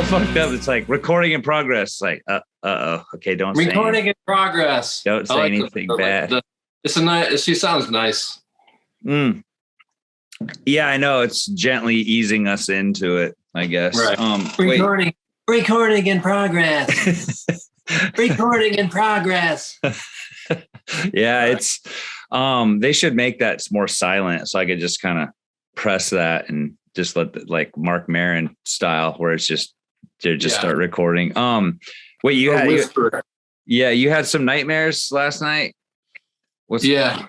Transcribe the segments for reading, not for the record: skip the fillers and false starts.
how fucked up. It's like recording in progress. Like, uh-oh. Okay, don't say recording in progress. Don't say anything bad. It's a nice. She sounds nice. Yeah, I know. It's gently easing us into it, I guess. Right. Recording in progress. Recording in progress. Yeah, it's they should make that more silent so I could just kind of press that and just let like Mark Maron style where it's just start recording. Wait, you had some nightmares last night? I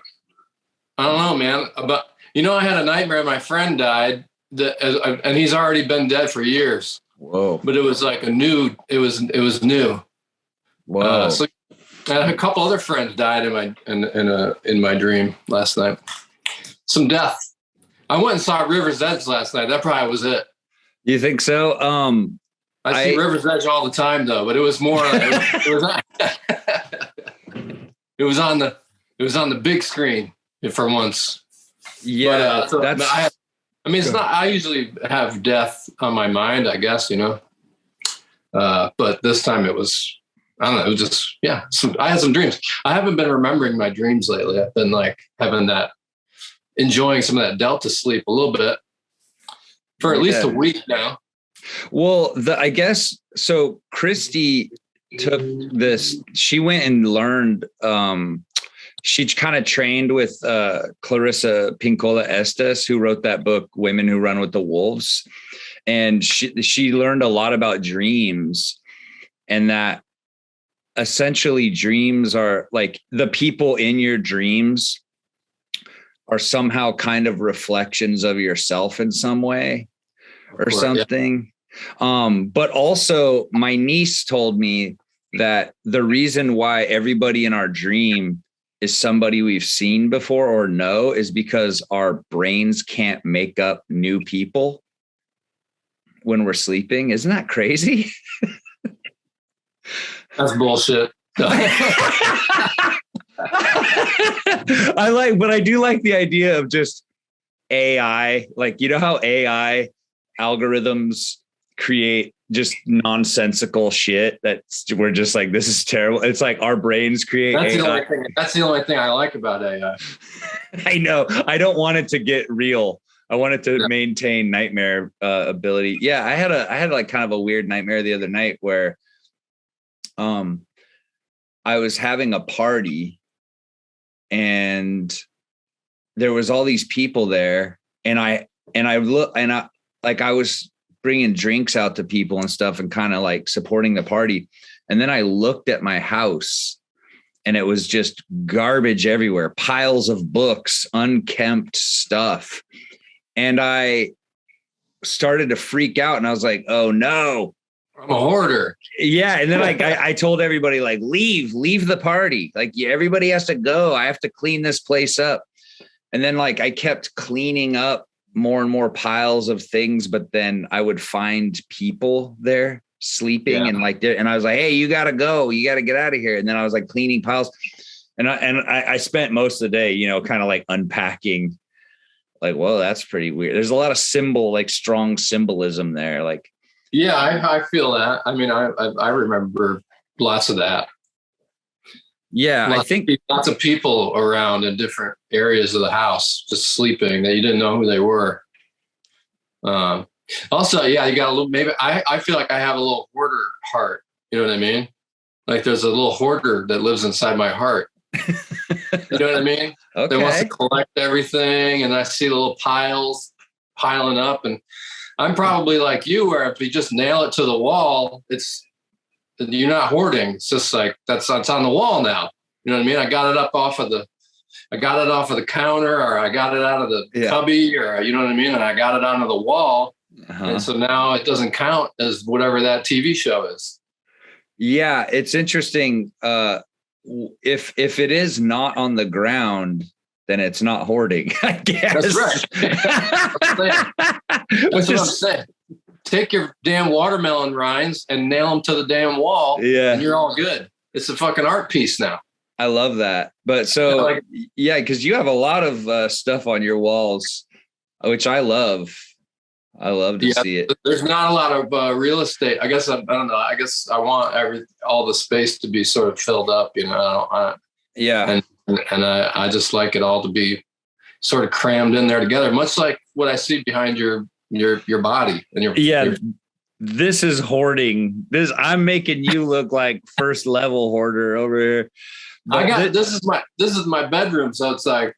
don't know, man. But I had a nightmare. My friend died, and he's already been dead for years. Whoa! But it was like it was new. Whoa! So a couple other friends died in my dream last night. Some death. I went and saw River's Edge last night. That probably was it. You think so? I see River's Edge all the time, though. But it was more. It was on the big screen for once. Yeah, it's not. I usually have death on my mind, I guess, but this time it was. I don't know. It was just I had some dreams. I haven't been remembering my dreams lately. I've been like having that. Enjoying some of that Delta sleep a little bit for at least a week now. Well, I guess so. Christy took this. She went and learned. She kind of trained with Clarissa Pinkola Estes, who wrote that book, Women Who Run with the Wolves. And she learned a lot about dreams, and that essentially dreams are like the people in your dreams are somehow kind of reflections of yourself in some way or something. Yeah. But also my niece told me that the reason why everybody in our dream is somebody we've seen before or know is because our brains can't make up new people when we're sleeping. Isn't that crazy? That's bullshit. But I do like the idea of just AI, like, how AI algorithms create just nonsensical shit we're just like, this is terrible. It's like our brains create AI. That's the only thing I like about AI. I know. I don't want it to get real. I want it to maintain nightmare ability. Yeah, I had like kind of a weird nightmare the other night where I was having a party and there was all these people there, and I was bringing drinks out to people and stuff and kind of like supporting the party. And then I looked at my house and it was just garbage everywhere, piles of books, unkempt stuff. And I started to freak out and I was like, oh no. I'm a hoarder. Yeah. And then I told everybody, like, leave the party. Like, everybody has to go. I have to clean this place up. And then like I kept cleaning up more and more piles of things, but then I would find people there sleeping and I was like, hey, you got to go. You got to get out of here. And then I was like cleaning piles. And I spent most of the day, kind of like unpacking, like, whoa, that's pretty weird. There's a lot of strong symbolism there. Like, yeah, I feel that. I mean, I remember lots of that. Yeah, I think lots of people around in different areas of the house just sleeping that you didn't know who they were. Also, yeah, you got a little. Maybe I feel like I have a little hoarder heart. You know what I mean? Like there's a little hoarder that lives inside my heart. You know what I mean? Okay. That wants to collect everything, and I see the little piles piling up, and I'm probably like you, where if you just nail it to the wall, you're not hoarding. It's just like it's on the wall now. You know what I mean? I got it off of the counter, or I got it out of the cubby, or you know what I mean? And I got it onto the wall. Uh-huh. And so now it doesn't count as whatever that TV show is. Yeah, it's interesting. If it is not on the ground, then it's not hoarding, I guess. That's right. That's what I'm saying. Take your damn watermelon rinds and nail them to the damn wall. Yeah. And you're all good. It's a fucking art piece now. I love that. But so, because you have a lot of stuff on your walls, which I love. I love to see it. There's not a lot of real estate. I guess I don't know. I guess I want all the space to be sort of filled up, you know. And I just like it all to be sort of crammed in there together, much like what I see behind your body and your. This is hoarding. I'm making you look like first level hoarder over here. But this is my bedroom, so it's like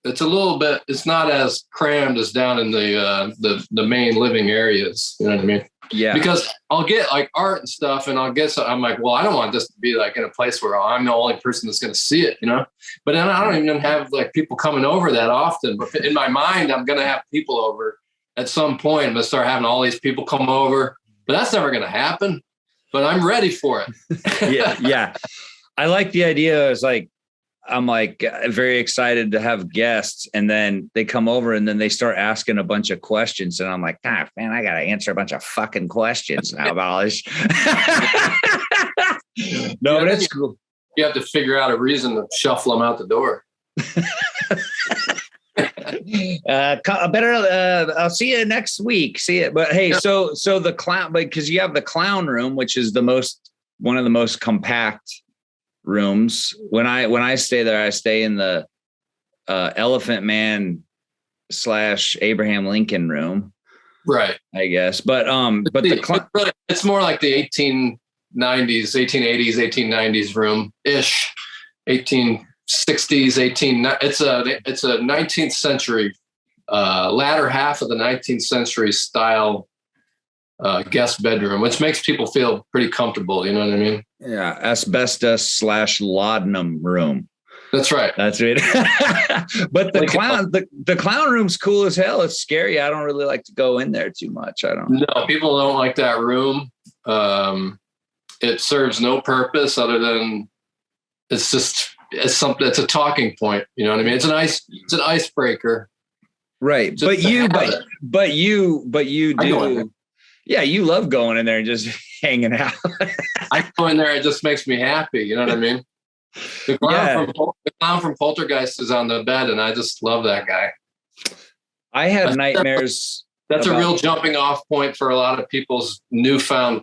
it's a little bit. It's not as crammed as down in the main living areas. You know what I mean? Yeah. Because I'll get like art and stuff, and I'm like, well, I don't want this to be like in a place where I'm the only person that's going to see it, you know. But then I don't even have like people coming over that often. But in my mind, I'm going to have people over at some point. I'm going to start having all these people come over. But that's never going to happen. But I'm ready for it. Yeah. I like the idea. I'm like very excited to have guests, and then they come over and then they start asking a bunch of questions. And I'm like, God, man, I got to answer a bunch of fucking questions now about all this. No, but it's cool. You have to figure out a reason to shuffle them out the door. I'll see you next week. See it. But hey, so the clown, because you have the clown room, which is one of the most compact rooms. When I stay there, I stay in the Elephant Man / Abraham Lincoln room. Right. I guess. But it's more like the 1880s, 1890s room ish. 1860s, it's a 19th century, latter half of the 19th century style guest bedroom, which makes people feel pretty comfortable. You know what I mean? Yeah. Asbestos / laudanum room. That's right. That's it. But the clown room's cool as hell. It's scary. I don't really like to go in there too much. No, people don't like that room. It serves no purpose other than it's something. It's a talking point. You know what I mean? It's an icebreaker. Right. But you do. Yeah, you love going in there and just hanging out. I go in there, it just makes me happy. You know what I mean? The clown from Poltergeist is on the bed, and I just love that guy. I had nightmares. That's a real jumping off point for a lot of people's newfound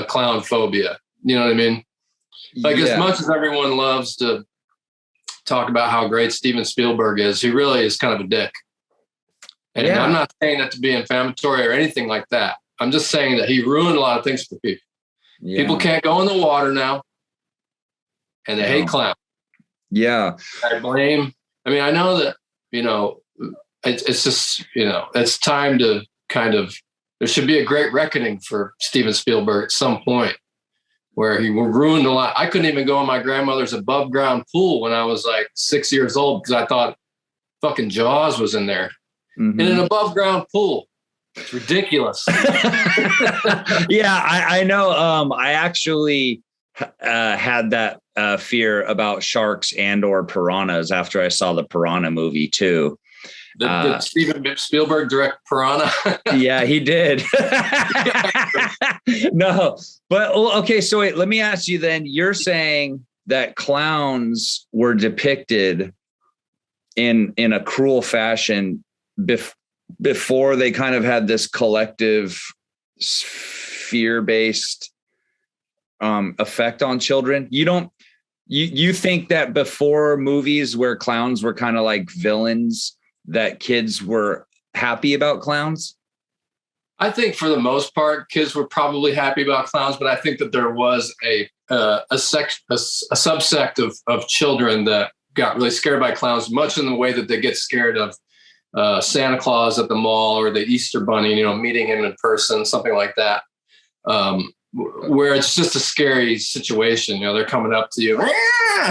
clown phobia. You know what I mean? Like as much as everyone loves to talk about how great Steven Spielberg is, he really is kind of a dick. And I'm not saying that to be inflammatory or anything like that. I'm just saying that he ruined a lot of things for people. Yeah. People can't go in the water now, and they hate clowns. Yeah. I know that, you know, it's just, you know, it's time to there should be a great reckoning for Steven Spielberg at some point where he ruined a lot. I couldn't even go in my grandmother's above ground pool when I was like 6 years old because I thought fucking Jaws was in there. Mm-hmm. In an above ground pool. It's ridiculous. Yeah, I know. I actually had that fear about sharks and or piranhas after I saw the Piranha movie too. Did Steven Spielberg direct Piranha? Yeah, he did. No, but okay. So wait, let me ask you then. You're saying that clowns were depicted in a cruel fashion before they kind of had this collective fear-based effect on children. You think that before movies where clowns were kind of like villains, that kids were happy about clowns? I think for the most part, kids were probably happy about clowns, but I think that there was a subsect of children that got really scared by clowns, much in the way that they get scared of Santa Claus at the mall or the Easter Bunny, you know, meeting him in person, something like that, where it's just a scary situation. You know, they're coming up to you,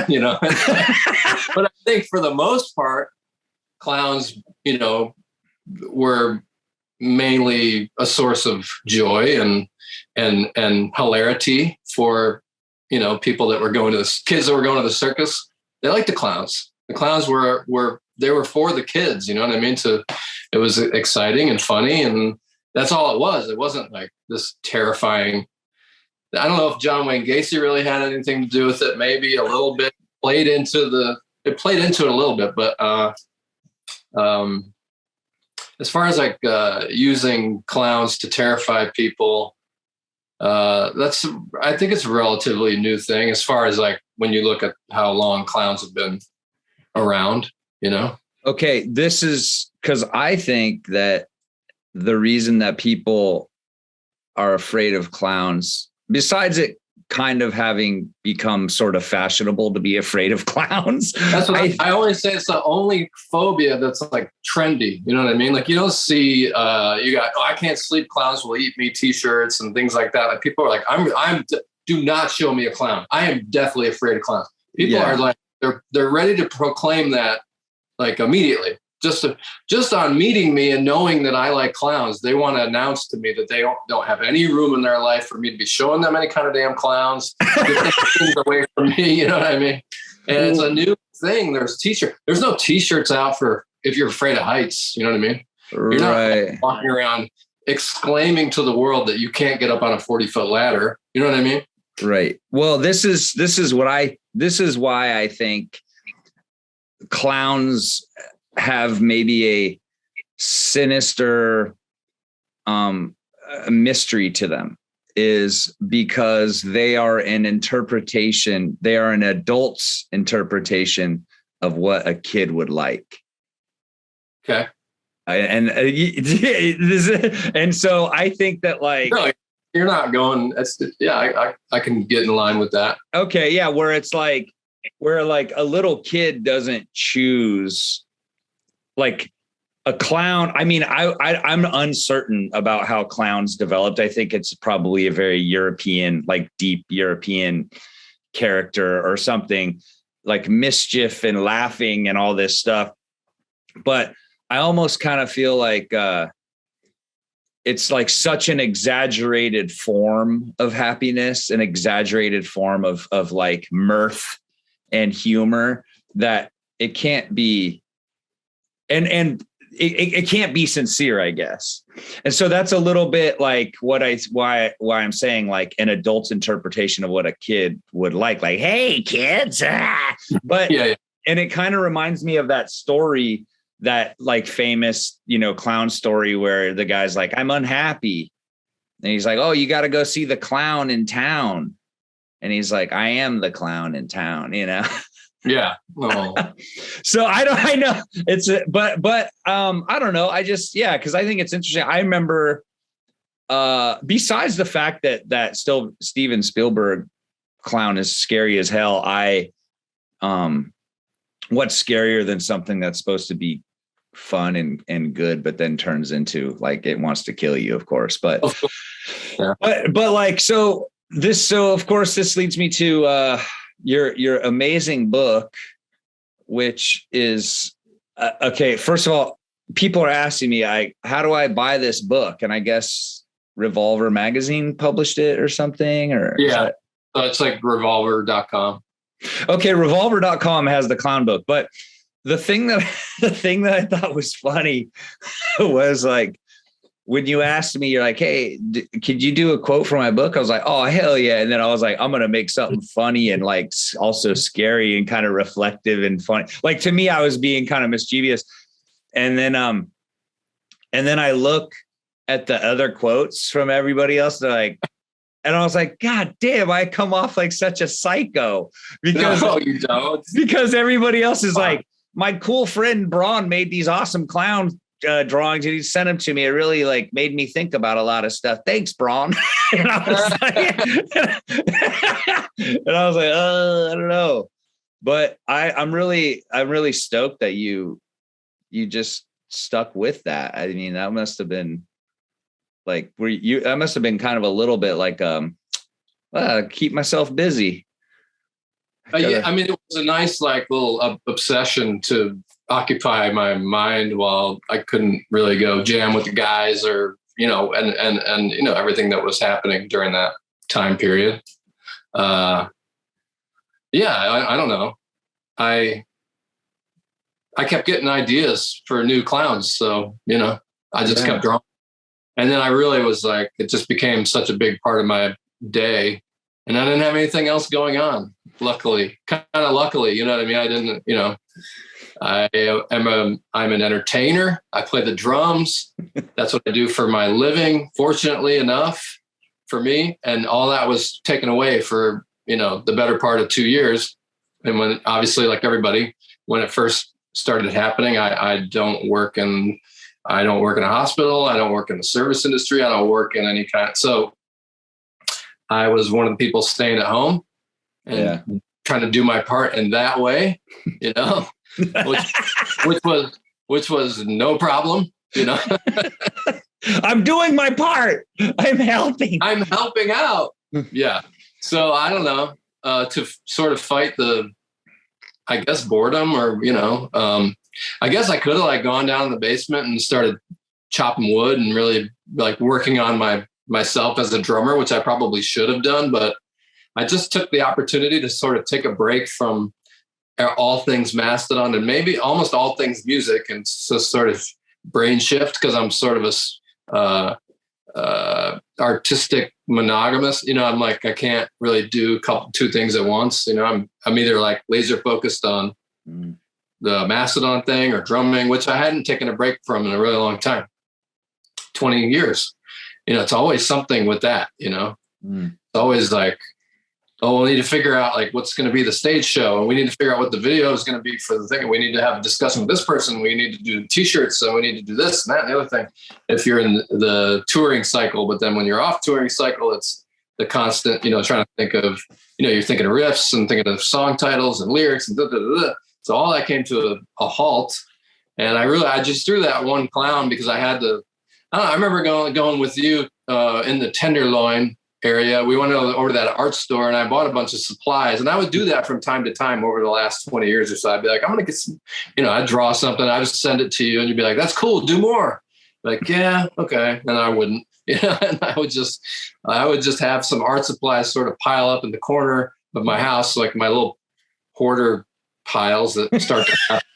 you know. But I think for the most part, clowns, you know, were mainly a source of joy and hilarity for, you know, people that were going to kids that were going to the circus. They liked the clowns. The clowns were for the kids, you know what I mean? It was exciting and funny, and that's all it was. It wasn't like this terrifying. I don't know if John Wayne Gacy really had anything to do with it. Maybe a little bit played into it a little bit, but as far as like using clowns to terrify people, I think it's a relatively new thing as far as like when you look at how long clowns have been around, you know? Okay, this is because I think that the reason that people are afraid of clowns, besides it kind of having become sort of fashionable to be afraid of clowns. That's what I always say. It's the only phobia that's like trendy. You know what I mean? Like you don't see, I can't sleep, clowns will eat me t-shirts and things like that. Like people are like, do not show me a clown. I am deathly afraid of clowns. People are like, they're ready to proclaim that like immediately. Just on meeting me and knowing that I like clowns, they want to announce to me that they don't have any room in their life for me to be showing them any kind of damn clowns. Get things away from me, you know what I mean? And it's a new thing. There's t-shirt. There's no t-shirts out for if you're afraid of heights. You know what I mean? You're not walking around exclaiming to the world that you can't get up on a 40-foot ladder. You know what I mean? Right. Well, this is why I think clowns have maybe a sinister mystery to them, is because they are an adult's interpretation of what a kid would like. Okay. And so I think that like, no, you're not going. I can get in line with that. Okay. Yeah. Where a little kid doesn't choose like a clown. I mean, I'm uncertain about how clowns developed. I think it's probably a very European, like deep European character or something, like mischief and laughing and all this stuff. But I almost kind of feel like it's like such an exaggerated form of happiness, an exaggerated form of like mirth and humor that it can't be. And it can't be sincere, I guess. And so that's a little bit like why I'm saying like an adult's interpretation of what a kid would like, hey kids, but yeah. And it kind of reminds me of that story, that like famous, clown story where the guy's like, I'm unhappy. And he's like, oh, you got to go see the clown in town. And he's like, I am the clown in town, Yeah. Oh. So I know but I don't know. I just, cause I think it's interesting. I remember, besides the fact that still Steven Spielberg clown is scary as hell. What's scarier than something that's supposed to be fun and good, but then turns into like, it wants to kill you, of course, but like, so of course this leads me to, your amazing book, which is okay. First of all, people are asking me, how do I buy this book? And I guess Revolver magazine published it or something, or so it's like revolver.com. Okay. Revolver.com has the clown book, but the thing that I thought was funny was like, when you asked me, you're like, hey, could you do a quote from my book? I was like, oh, hell yeah. And then I was like, I'm going to make something funny and like also scary and kind of reflective and funny. Like to me, I was being kind of mischievous. And then I look at the other quotes from everybody else. They're like, and I was like, God damn, I come off like such a psycho because, no, you don't. Because everybody else is like, my cool friend Brann made these awesome clowns drawings and he sent them to me. It really like made me think about a lot of stuff. Thanks, Brann. And I was like, I don't know. But I'm really stoked that you just stuck with that. I mean, that must have been like, that must have been kind of a little bit like, keep myself busy. Yeah, I mean, it was a nice like little obsession to occupy my mind while I couldn't really go jam with the guys or, and everything that was happening during that time period. I don't know. I kept getting ideas for new clowns. So, I just kept drawing. And then I really was like, it just became such a big part of my day. And I didn't have anything else going on. Luckily, you know what I mean? I didn't, I'm an entertainer. I play the drums. That's what I do for my living, fortunately enough for me. And all that was taken away for, the better part of 2 years. And when, obviously, like everybody, when it first started happening, I don't work in a hospital. I don't work in the service industry. I don't work in any kind. So I was one of the people staying at home and trying to do my part in that way, which was no problem, I'm doing my part. I'm helping out. Yeah. So I don't know, to sort of fight the, I guess, boredom or, I guess I could have gone down in the basement and started chopping wood and really working on myself as a drummer, which I probably should have done, but I just took the opportunity to sort of take a break from all things Mastodon and maybe almost all things music, and just sort of brain shift, because I'm sort of a artistic monogamous. I'm I can't really do two things at once. I'm either laser focused on the Mastodon thing or drumming, which I hadn't taken a break from in a really long time, 20 years. It's always something with that. It's always we need to figure out what's going to be the stage show, and we need to figure out what the video is going to be for the thing. We need to have a discussion with this person. We need to do T-shirts. So we need to do this and that and the other thing. If you're in the touring cycle, but then when you're off touring cycle, it's the constant, trying to think of, you're thinking of riffs and thinking of song titles and lyrics and So all that came to a halt. And I just threw that one clown because I had to. I remember going with you in the Tenderloin area. We went over to that art store and I bought a bunch of supplies, and I would do that from time to time over the last 20 years or so. I'd be like, I'm going to get some, I'd draw something. I'd just send it to you and you'd be like, that's cool. Do more. Yeah. Okay. And I wouldn't, and I would just have some art supplies sort of pile up in the corner of my house, like my little hoarder piles that start to happen.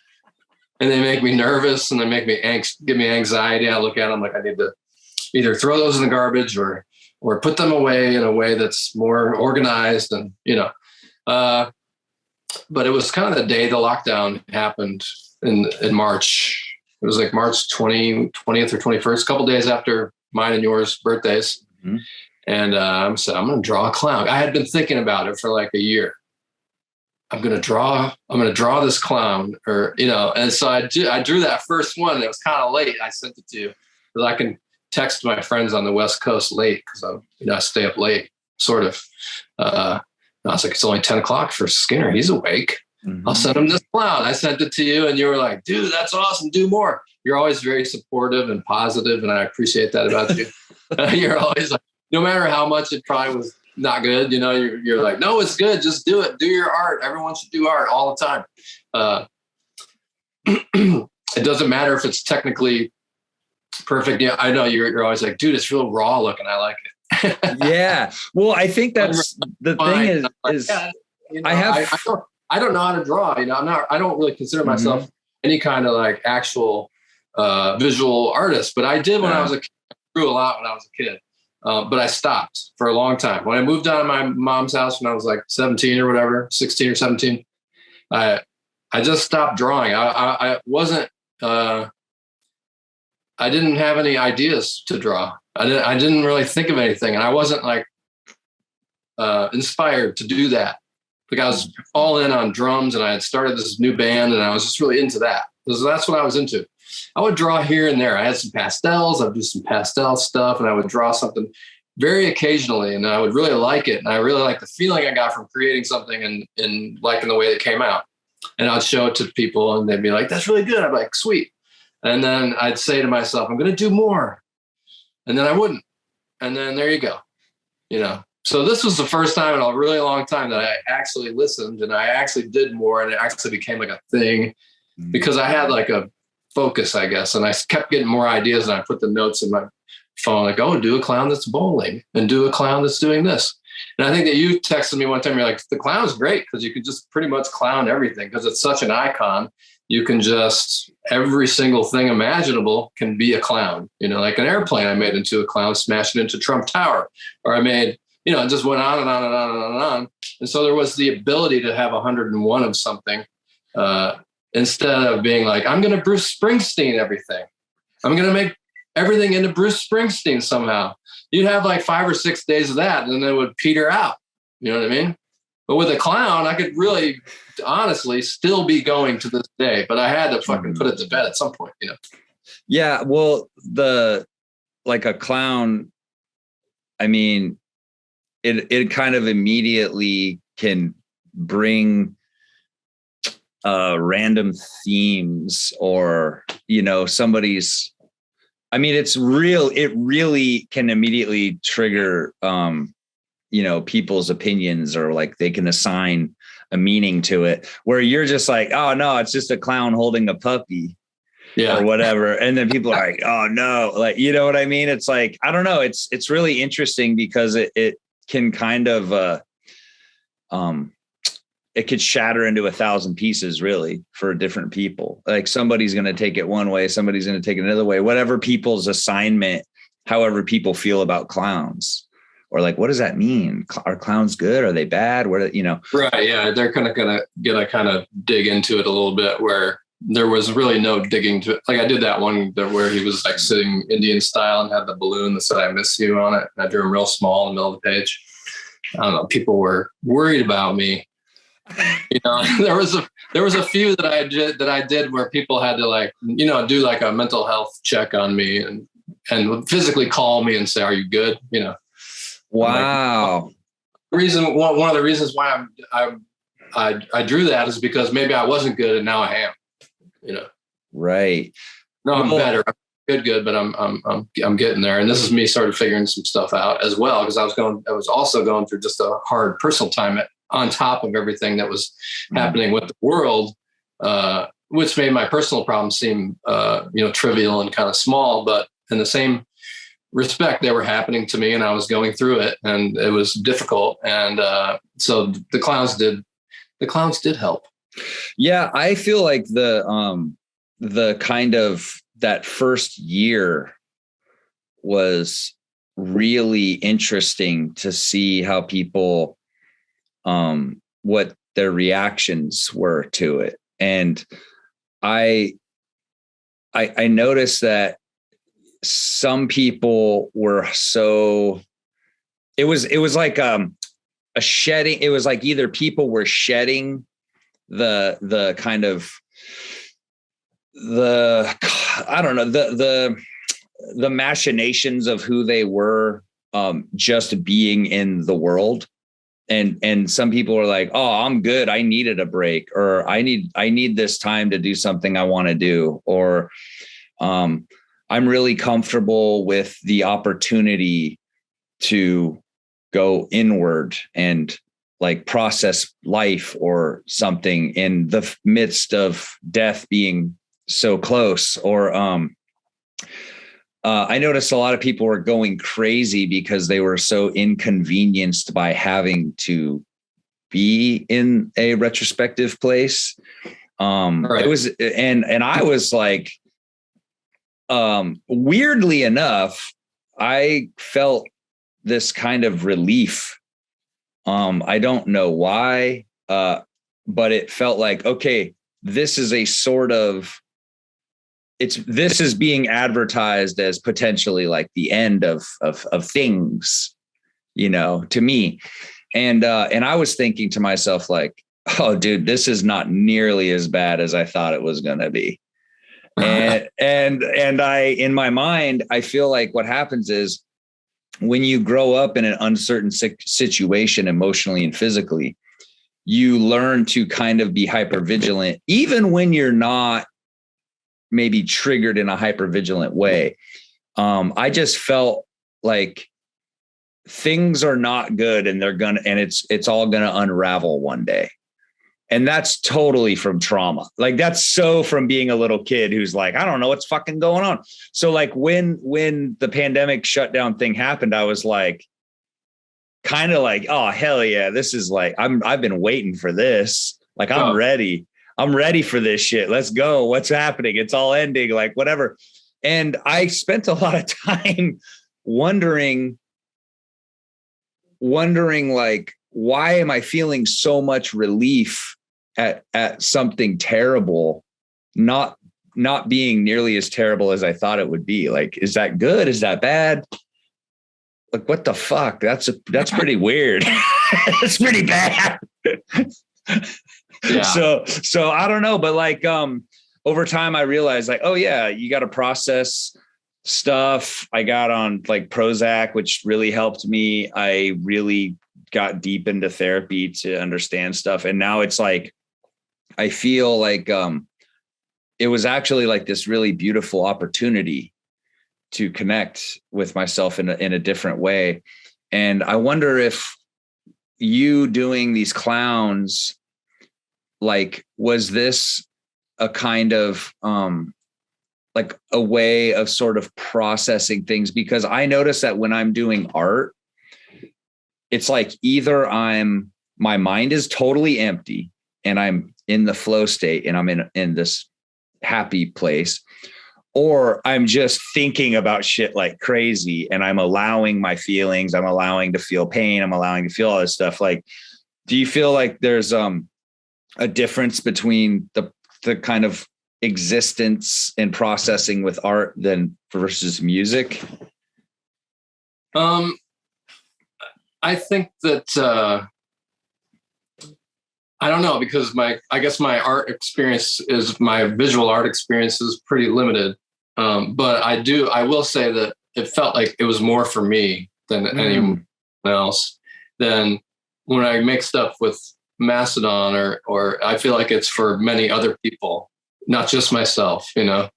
And they make me nervous and they make me give me anxiety. I look at them I need to either throw those in the garbage or put them away in a way that's more organized. And, but it was kind of the day the lockdown happened in March. It was March 20th or 21st, a couple of days after mine and yours birthdays. Mm-hmm. And I said, I'm going to draw a clown. I had been thinking about it for a year. I'm going to draw this clown, and so I drew that first one. It was kind of late. I sent it to you because I can text my friends on the West Coast late because I stay up late, sort of. I was like, it's only 10 o'clock for Skinner. He's awake. Mm-hmm. I'll send him this clown. I sent it to you and you were like, dude, that's awesome. Do more. You're always very supportive and positive, and I appreciate that about you. You're always no matter how much it probably was not good, you're like, no, it's good. Just do it. Do your art. Everyone should do art all the time. It doesn't matter if it's technically perfect. Yeah, I know you're always like, dude, it's real raw looking. I like it. Yeah. Well, I think that's the thing is I don't know how to draw. I don't really consider myself any kind of actual visual artist, but I did when I was a kid. I drew a lot when I was a kid. But I stopped for a long time. When I moved out of my mom's house when I was 17 or whatever, 16 or 17, I just stopped drawing. I wasn't, I didn't have any ideas to draw. I didn't really think of anything. And I wasn't inspired to do that. I was all in on drums and I had started this new band and I was just really into that. So that's what I was into. I would draw here and there. I had some pastels. I'd do some pastel stuff and I would draw something very occasionally and I would really like it. And I really like the feeling I got from creating something and liking the way it came out. And I'd show it to people and they'd be like, that's really good. I'd be like, sweet. And then I'd say to myself, I'm going to do more. And then I wouldn't. And then there you go. So this was the first time in a really long time that I actually listened and I actually did more and it actually became a thing because I had a focus, I guess. And I kept getting more ideas and I put the notes in my phone, do a clown that's bowling and do a clown that's doing this. And I think that you texted me one time, you're like, the clown's great because you could just pretty much clown everything because it's such an icon. You can just, every single thing imaginable can be a clown, like an airplane I made into a clown, smashed it into Trump Tower, or I made, it just went on and on and on and on and on. And so there was the ability to have 101 of something, instead of being like, I'm going to Bruce Springsteen everything. I'm going to make everything into Bruce Springsteen somehow. You'd have like 5 or 6 days of that, and then it would peter out. You know what I mean? But with a clown, I could really, honestly, still be going to this day. But I had to fucking put it to bed at some point, you know? Yeah. Well, like a clown, I mean, it kind of immediately can bring random themes, or, you know, somebody's, I mean, it really can immediately trigger, you know, people's opinions, or like they can assign a meaning to it, where you're just like, oh no, it's just a clown holding a puppy. Yeah. Or whatever. And then people are like, oh no, like, you know what I mean? It's like, I don't know. It's really interesting because it can kind of, it could shatter into 1,000 pieces really for different people. Like somebody's going to take it one way, somebody's going to take it another way, whatever people's assignment, however people feel about clowns, or like, what does that mean? Are clowns good? Are they bad? What, you know? Right. Yeah. They're gonna kind of dig into it a little bit, where there was really no digging to it. Like I did that one where he was like sitting Indian style and had the balloon that said, I miss you on it. And I drew him real small in the middle of the page. I don't know. People were worried about me. You know, there was a few that I did where people had to, like, you know, do like a mental health check on me and physically call me and say, are you good? You know? Wow. Like, one of the reasons why I drew that is because maybe I wasn't good and now I am. You know, right? No, I'm better. I'm good, but I'm getting there. And this is me sort of figuring some stuff out as well, because I was also going through just a hard personal time on top of everything that was happening with the world, which made my personal problems seem you know, trivial and kind of small. But in the same respect, they were happening to me, and I was going through it, and it was difficult. And so the clowns did help. Yeah, I feel like the kind of that first year was really interesting to see how people, what their reactions were to it. And I noticed that some people were so, it was like a shedding. It was like either people were shedding the kind of I don't know, the machinations of who they were, just being in the world. And some people are like, oh, I'm good. I needed a break, or I need this time to do something I want to do. Or, I'm really comfortable with the opportunity to go inward and like process life or something in the midst of death being so close. Or I noticed a lot of people were going crazy because they were so inconvenienced by having to be in a retrospective place. Right. It was, and I was like, weirdly enough, I felt this kind of relief. I don't know why, but it felt like, okay, this is a sort of, this is being advertised as potentially like the end of things, you know, to me. And I was thinking to myself, like, oh dude, this is not nearly as bad as I thought it was going to be. And I, in my mind, I feel like what happens is when you grow up in an uncertain situation, emotionally and physically, you learn to kind of be hypervigilant, even when you're not maybe triggered in a hypervigilant way. I just felt like things are not good, and it's all gonna unravel one day. And that's totally from trauma. Like that's so from being a little kid who's like, I don't know what's fucking going on. So like when the pandemic shutdown thing happened, I was like, kind of like, oh, hell yeah. This is like, I've been waiting for this. Like, I'm ready. I'm ready for this shit. Let's go. What's happening? It's all ending, like whatever. And I spent a lot of time wondering like, why am I feeling so much relief at something terrible not being nearly as terrible as I thought it would be. Like, is that good? Is that bad? Like, what the fuck? That's pretty weird. It's pretty bad. Yeah. So I don't know, but like, over time I realized like, oh yeah, you got to process stuff. I got on like Prozac, which really helped me. I really got deep into therapy to understand stuff. And now it's like, I feel like, it was actually like this really beautiful opportunity to connect with myself in a different way. And I wonder if you doing these clowns, like, was this a kind of, like a way of sort of processing things? Because I notice that when I'm doing art, it's like either my mind is totally empty and I'm in the flow state and I'm in this happy place, or I'm just thinking about shit like crazy and I'm allowing my feelings, I'm allowing to feel pain, I'm allowing to feel all this stuff. Like, do you feel like there's a difference between the kind of existence and processing with art than versus music? I think that I don't know, because I guess my visual art experience is pretty limited. But I will say that it felt like it was more for me than anyone else. Then when I make stuff with Mastodon, or I feel like it's for many other people, not just myself, and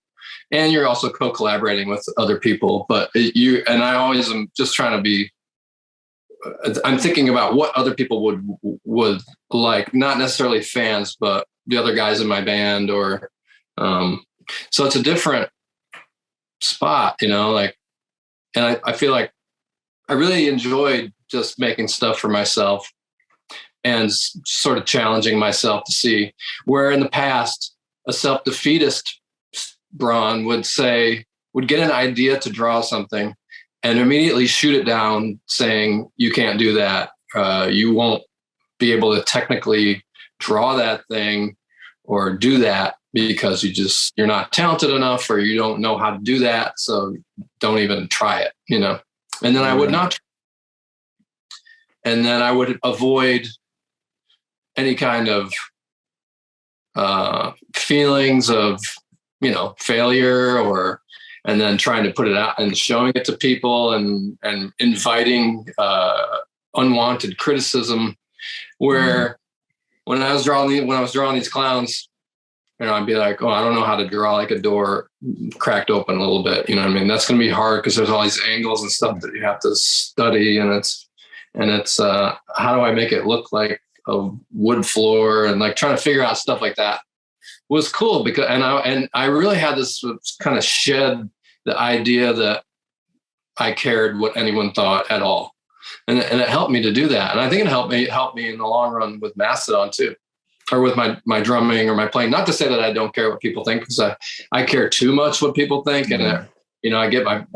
you're also co-collaborating with other people, but I always am just trying to be, I'm thinking about what other people would like, not necessarily fans, but the other guys in my band, or so it's a different spot, like, and I feel like I really enjoyed just making stuff for myself and sort of challenging myself to see where in the past a self-defeatist Brann would get an idea to draw something and immediately shoot it down saying, you can't do that. You won't be able to technically draw that thing or do that because you're not talented enough, or you don't know how to do that. So don't even try it, And then I would not. And then I would avoid any kind of feelings of, failure, and then trying to put it out and showing it to people and inviting unwanted criticism. Where when I was drawing these clowns, I'd be like, oh, I don't know how to draw like a door cracked open a little bit. That's going to be hard because there's all these angles and stuff that you have to study, and it's how do I make it look like a wood floor, and like trying to figure out stuff like that was cool, because I really had this kind of shed the idea that I cared what anyone thought at all, and it helped me to do that, and I think it helped me in the long run with Mastodon too, or with my drumming or my playing. Not to say that I don't care what people think, because I care too much what people think, and I get my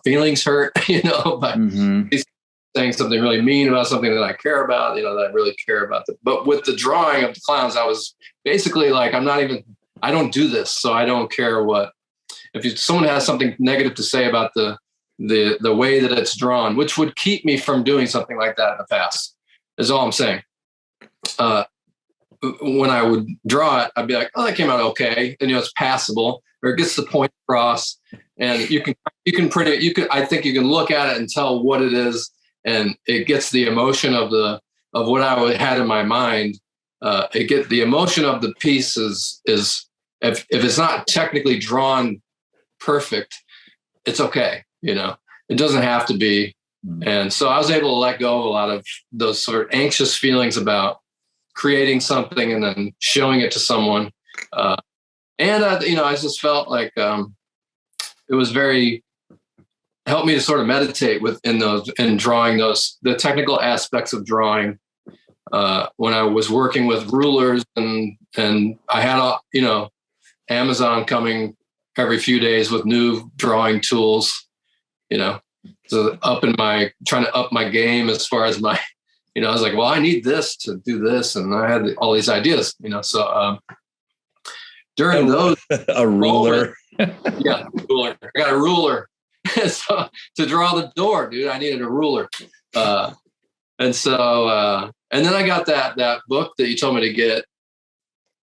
feelings hurt, by saying something really mean about something that I care about, that I really care about. But with the drawing of the clowns, I was basically like, I don't do this, so I don't care what. If someone has something negative to say about the way that it's drawn, which would keep me from doing something like that in the past, is all I'm saying. When I would draw it, I'd be like, oh, that came out okay, and it's passable, or it gets the point across, and you can print it. I think you can look at it and tell what it is, and it gets the emotion of what I had in my mind. The emotion of the piece is if it's not technically drawn perfect, it's okay. It doesn't have to be. And so I was able to let go of a lot of those sort of anxious feelings about creating something and then showing it to someone. I just felt like it was helped me to sort of meditate in drawing the technical aspects of drawing. When I was working with rulers and I had, Amazon coming every few days with new drawing tools, so trying to up my game as far as my, I was like, well, I need this to do this. And I had all these ideas, so during those a ruler. Yeah, ruler. I got a ruler. So to draw the door, dude, I needed a ruler. And then I got that book that you told me to get.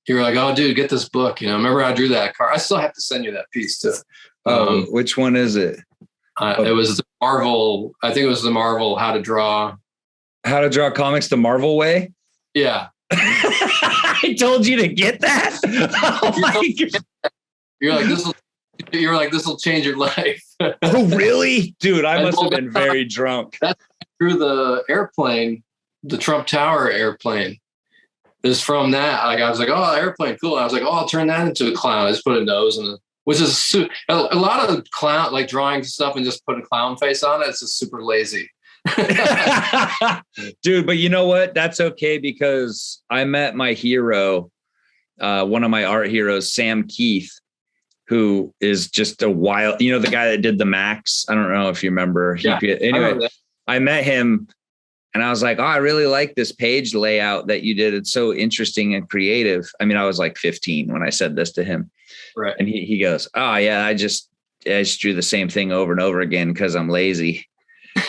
You were like, "Oh, dude, get this book." Remember I drew that card? I still have to send you that piece too. Which one is it? It was the Marvel. I think it was the Marvel How to Draw Comics the Marvel way. Yeah. I told you to get that. Oh my God. You're like, this will change your life. Oh, really? Dude, I must have been very drunk. That's through the airplane, the Trump Tower airplane. Is from that. Like, I was like, oh, airplane, cool. I was like, oh, I'll turn that into a clown. I just put a nose in it, which is a lot of clown, like drawing stuff and just put a clown face on it. It's just super lazy. Dude, but you know what? That's okay, because I met my hero, one of my art heroes, Sam Keith, who is just a wild, the guy that did the Max. I don't know if you remember. Yeah, anyway, I met him and I was like, oh, I really like this page layout that you did. It's so interesting and creative. I mean, I was like 15 when I said this to him. Right. And he goes, oh yeah, I just drew the same thing over and over again because I'm lazy.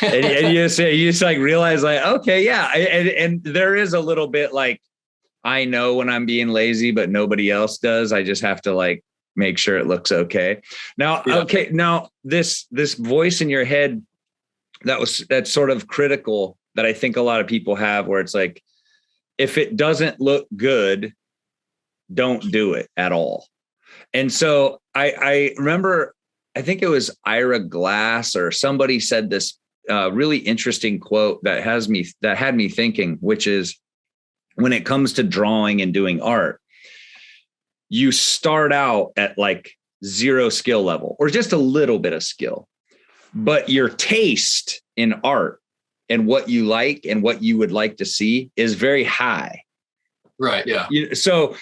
and you just like realize like, okay, yeah. And there is a little bit like, I know when I'm being lazy, but nobody else does. I just have to like make sure it looks okay. Now, yeah. Okay. Now this voice in your head, that's sort of critical that I think a lot of people have, where it's like, if it doesn't look good, don't do it at all. And so I remember, I think it was Ira Glass or somebody said this really interesting quote that had me thinking, which is, when it comes to drawing and doing art, you start out at like 0 skill level or just a little bit of skill, but your taste in art and what you like and what you would like to see is very high. Right. Yeah. So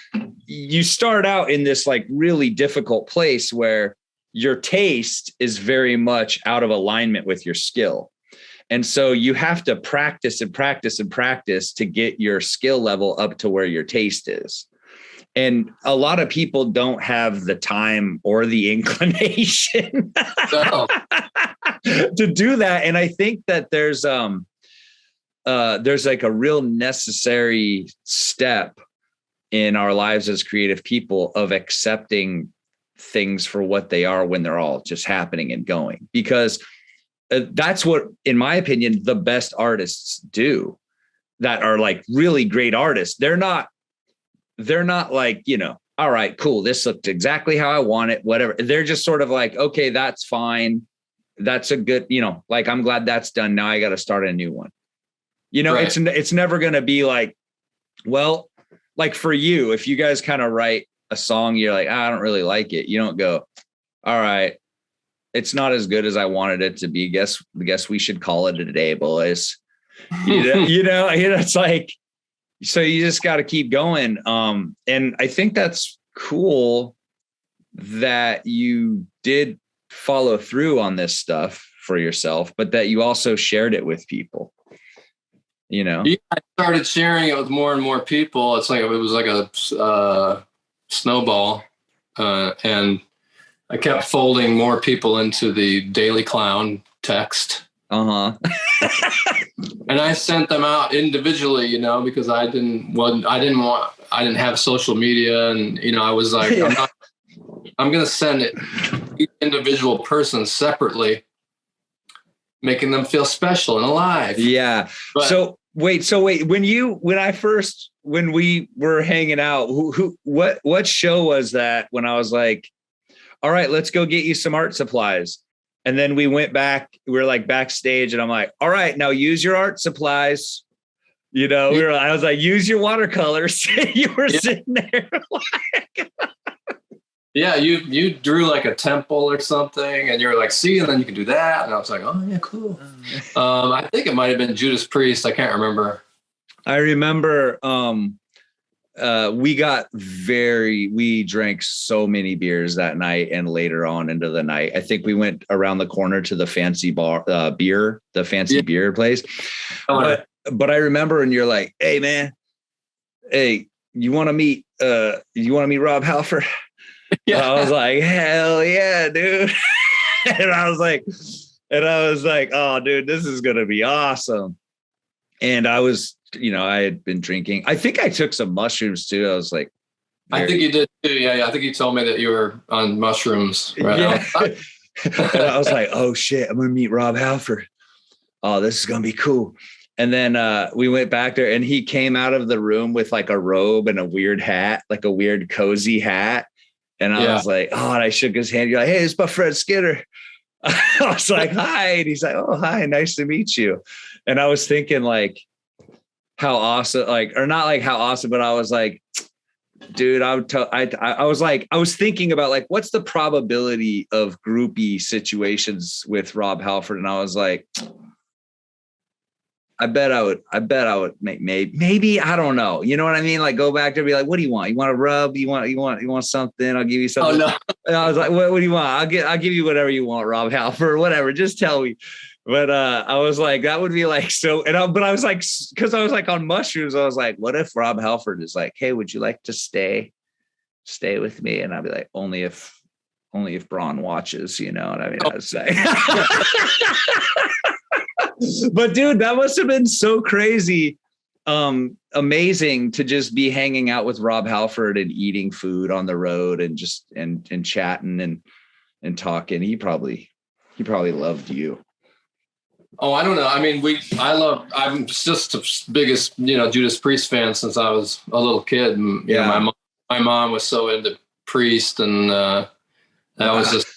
you start out in this like really difficult place where your taste is very much out of alignment with your skill. And so you have to practice and practice and practice to get your skill level up to where your taste is. And a lot of people don't have the time or the inclination to do that. And I think that there's like a real necessary step in our lives as creative people of accepting things for what they are when they're all just happening and going, because that's what, in my opinion, the best artists do that are like really great artists. They're not like, all right, cool, this looked exactly how I want it, whatever. They're just sort of like, okay, that's fine. That's a good, like, I'm glad that's done. Now I got to start a new one. Right. It's never going to be like, well, like for you, if you guys kind of write a song, you're like, I don't really like it. You don't go, all right, it's not as good as I wanted it to be. Guess we should call it a day, boys. It's like, so you just got to keep going. And I think that's cool that you did follow through on this stuff for yourself, but that you also shared it with people. Yeah, I started sharing it with more and more people. It's like, it was like a snowball. And I kept folding more people into the Daily Clown text. And I sent them out individually, because I didn't have social media, and I was like, I'm going to send it each individual person separately, making them feel special and alive. Yeah. But, so wait, when we were hanging out, what show was that when I was like, all right, let's go get you some art supplies. And then we went back, we were like backstage, and I'm like, all right, now use your art supplies. I was like, use your watercolors. You were sitting there like, yeah, you drew like a temple or something, and you were like, see, and then you can do that. And I was like, oh yeah, cool. I think it might have been Judas Priest. I can't remember. I remember we drank so many beers that night and later on into the night. I think we went around the corner to the fancy beer place. But I remember, and you're like, hey man, hey, you want to meet Rob Halford? And I was like, hell yeah, dude. and I was like, oh, dude, this is gonna be awesome. And I was, I had been drinking. I think I took some mushrooms too. I was like, I think you did too. Yeah, I think you told me that you were on mushrooms. Right. Yeah. And I was like, oh shit, I'm gonna meet Rob Halford. Oh, this is gonna be cool. And then we went back there, and he came out of the room with like a robe and a weird hat, like a weird cozy hat. And I was like, oh, and I shook his hand. You're like, hey, it's my friend Skinner. I was like, hi. And he's like, oh, hi, nice to meet you. And I was thinking like how awesome, or not like how awesome, but I was like, dude, I was thinking about like, what's the probability of groupie situations with Rob Halford? And I was like, I bet I would make maybe, I don't know. You know what I mean? Like go back there and be like, what do you want? You want a rub? You want something? I'll give you something. Oh, no. And I was like, what do you want? I'll give you whatever you want, Rob Halford, whatever. Just tell me. But I was like, that would be like so. But I was like, because I was like on mushrooms, I was like, what if Rob Halford is like, hey, would you like to stay with me? And I'd be like, only if Brann watches, you know what I mean? I was like, but dude, that must have been so crazy, amazing to just be hanging out with Rob Halford and eating food on the road and just and chatting and talking. He probably loved you. Oh, I don't know. I mean, I'm just the biggest, Judas Priest fan since I was a little kid. And, my mom was so into Priest, and that was just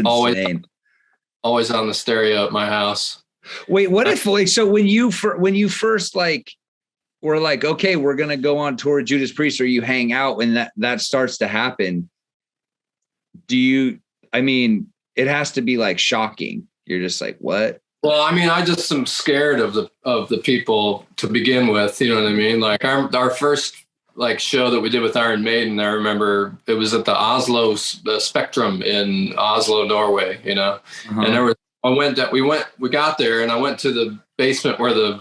always on the stereo at my house. Wait, what if so when you first were like, okay, we're going to go on tour with Judas Priest, or you hang out when that starts to happen? It has to be like shocking. You're just like, what? Well, I mean, I just am scared of the people to begin with. You know what I mean? Like our first show that we did with Iron Maiden, I remember it was at the Oslo Spectrum in Oslo, Norway. Uh-huh. And we got there, and I went to the basement where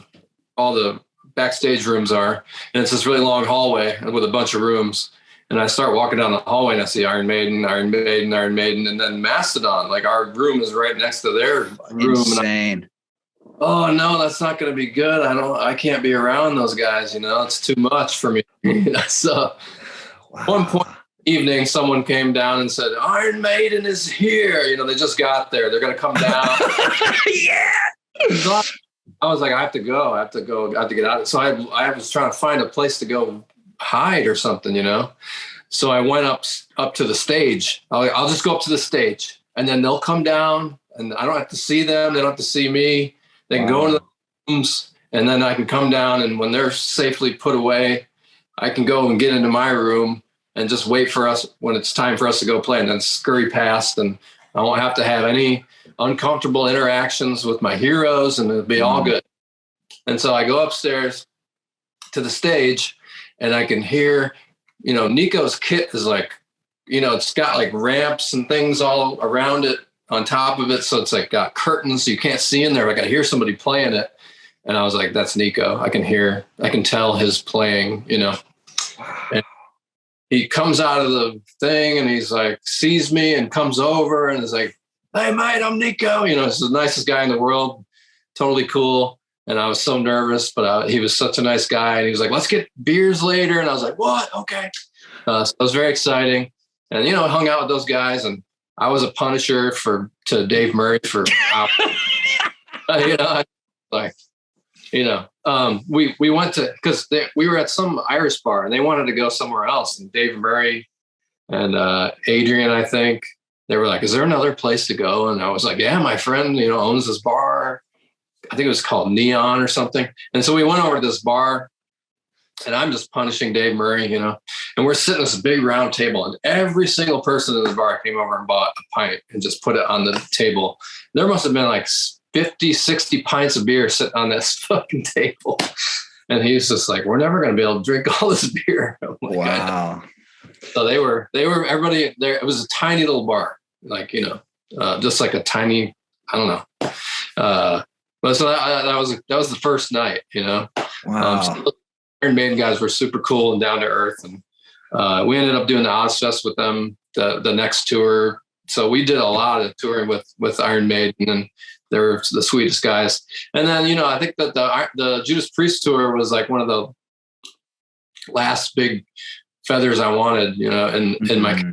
all the backstage rooms are, and it's this really long hallway with a bunch of rooms. And I start walking down the hallway, and I see Iron Maiden, and then Mastodon. Like our room is right next to their room. Insane. Oh no, that's not going to be good. I can't be around those guys. It's too much for me. So, One point evening, someone came down and said, "Iron Maiden is here." They just got there. They're going to come down. Yeah. So I was like, I have to go. I have to get out. So I was trying to find a place to go hide or something, So I went up to the stage. I'll just go up to the stage, and then they'll come down, and I don't have to see them. They don't have to see me. They can go into the rooms, and then I can come down, and when they're safely put away, I can go and get into my room and just wait for us when it's time for us to go play, and then scurry past, and I won't have to have any uncomfortable interactions with my heroes, and it'll be all good. And so I go upstairs to the stage, and I can hear, Nico's kit is it's got ramps and things all around it on top of it. So it's got curtains, so you can't see in there. I got to hear somebody playing it. And I was like, that's Nico. I can tell his playing, And he comes out of the thing, and he's like, sees me and comes over and is like, hey mate, I'm Nico. He's the nicest guy in the world. Totally cool. And I was so nervous, but he was such a nice guy. And he was like, let's get beers later. And I was like, what? Okay. So it was very exciting. And, hung out with those guys. And I was a punisher to Dave Murray for, we went to, because we were at some Irish bar, and they wanted to go somewhere else. And Dave Murray and Adrian, I think, they were like, is there another place to go? And I was like, yeah, my friend, owns this bar. I think it was called Neon or something. And so we went over to this bar, and I'm just punishing Dave Murray, and we're sitting at this big round table, and every single person in the bar came over and bought a pint and just put it on the table. There must have been 50, 60 pints of beer sitting on this fucking table. And he was just like, we're never going to be able to drink all this beer. Like, wow. So they were everybody there. It was a tiny little bar, just like a tiny, I don't know. But so that was the first night, Wow. So Iron Maiden guys were super cool and down to earth, and We ended up doing the Ozfest with them the next tour. So we did a lot of touring with Iron Maiden, and they're the sweetest guys. And then, you know, I think that the Judas Priest tour was like one of the last big feathers I wanted, you know, in my,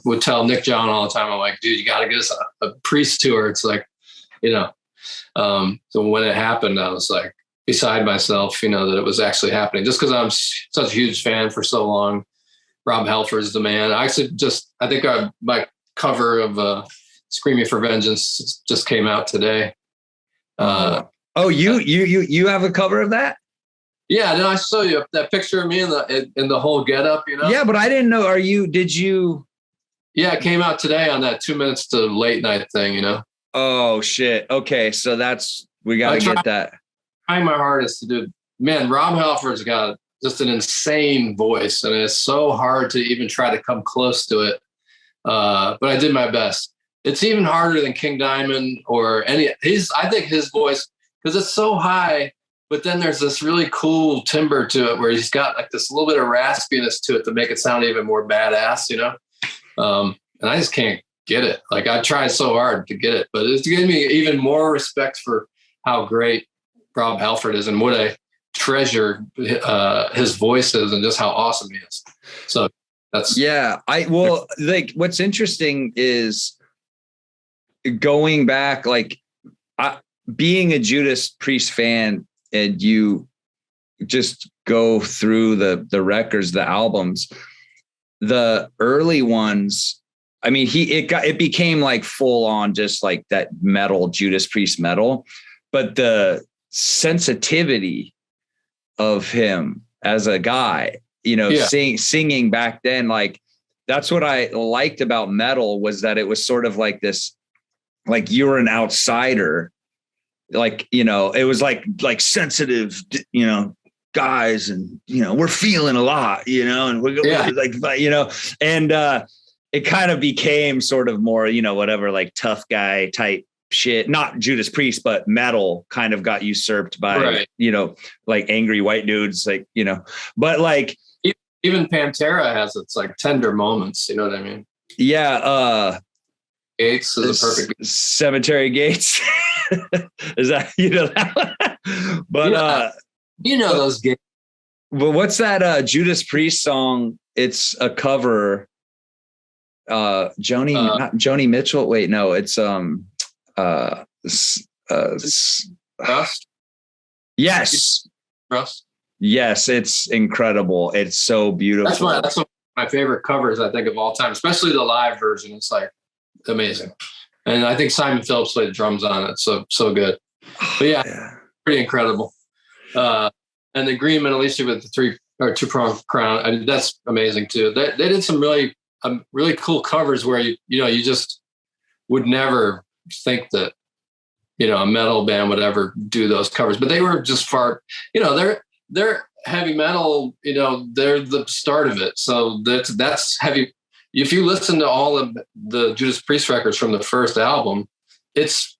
would tell Nick John all the time, I'm like, dude, you got to get us a Priest tour. It's like, you know, so when it happened, I was like beside myself, you know, that it was actually happening, just because I'm such a huge fan for so long. Rob Halford is the man. I think my cover of Screaming for Vengeance just came out today. You have a cover of that? Yeah, no, I saw you that picture of me in the whole getup, you know. Yeah, but I didn't know. Did you? Yeah, it came out today on that 2 minutes to late night thing, you know. Oh shit. Okay, so we got to get that. Trying my hardest to do. Man, Rob Halford's got just an insane voice, and it's so hard to even try to come close to it. But I did my best. It's even harder than King Diamond or I think his voice, because it's so high, but then there's this really cool timbre to it where he's got like this little bit of raspiness to it to make it sound even more badass, you know? And I just can't get it. Like I tried so hard to get it, but it's given me even more respect for how great Rob Halford is and what a treasure his voice is and just how awesome he is. So that's like what's interesting is going back, like being a Judas Priest fan, and you just go through the records, the albums, the early ones. I mean, it became like full on just like that metal, Judas Priest metal, but the sensitivity of him as a guy, you know, singing back then, like that's what I liked about metal, was that it was sort of like this, like you were an outsider, like, you know, it was like sensitive, you know, guys, and, you know, we're feeling a lot, you know, and we're like, you know, and it kind of became sort of more, you know, whatever, like tough guy type shit, not Judas Priest, but metal kind of got usurped by, you know, like angry white dudes, like, you know, but like even Pantera has its like tender moments. You know what I mean? Yeah. Gates is a perfect Cemetery Gates. Is that, you know, that one? But you know those gates. But what's that Judas Priest song? It's a cover. Not Joni Mitchell. Wait, no, it's Rust. Yes. Rust. Yes, it's incredible. It's so beautiful. That's one of my favorite covers, I think, of all time, especially the live version. It's like amazing. And I think Simon Phillips played the drums on it. So good. But yeah. Pretty incredible. And the Green Alicia with the 2-prong crown. I mean, that's amazing too. They did some really cool covers where you just would never think that, you know, a metal band would ever do those covers, but they were just far, you know, they're heavy metal, you know, they're the start of it. So that's heavy. If you listen to all of the Judas Priest records from the first album, it's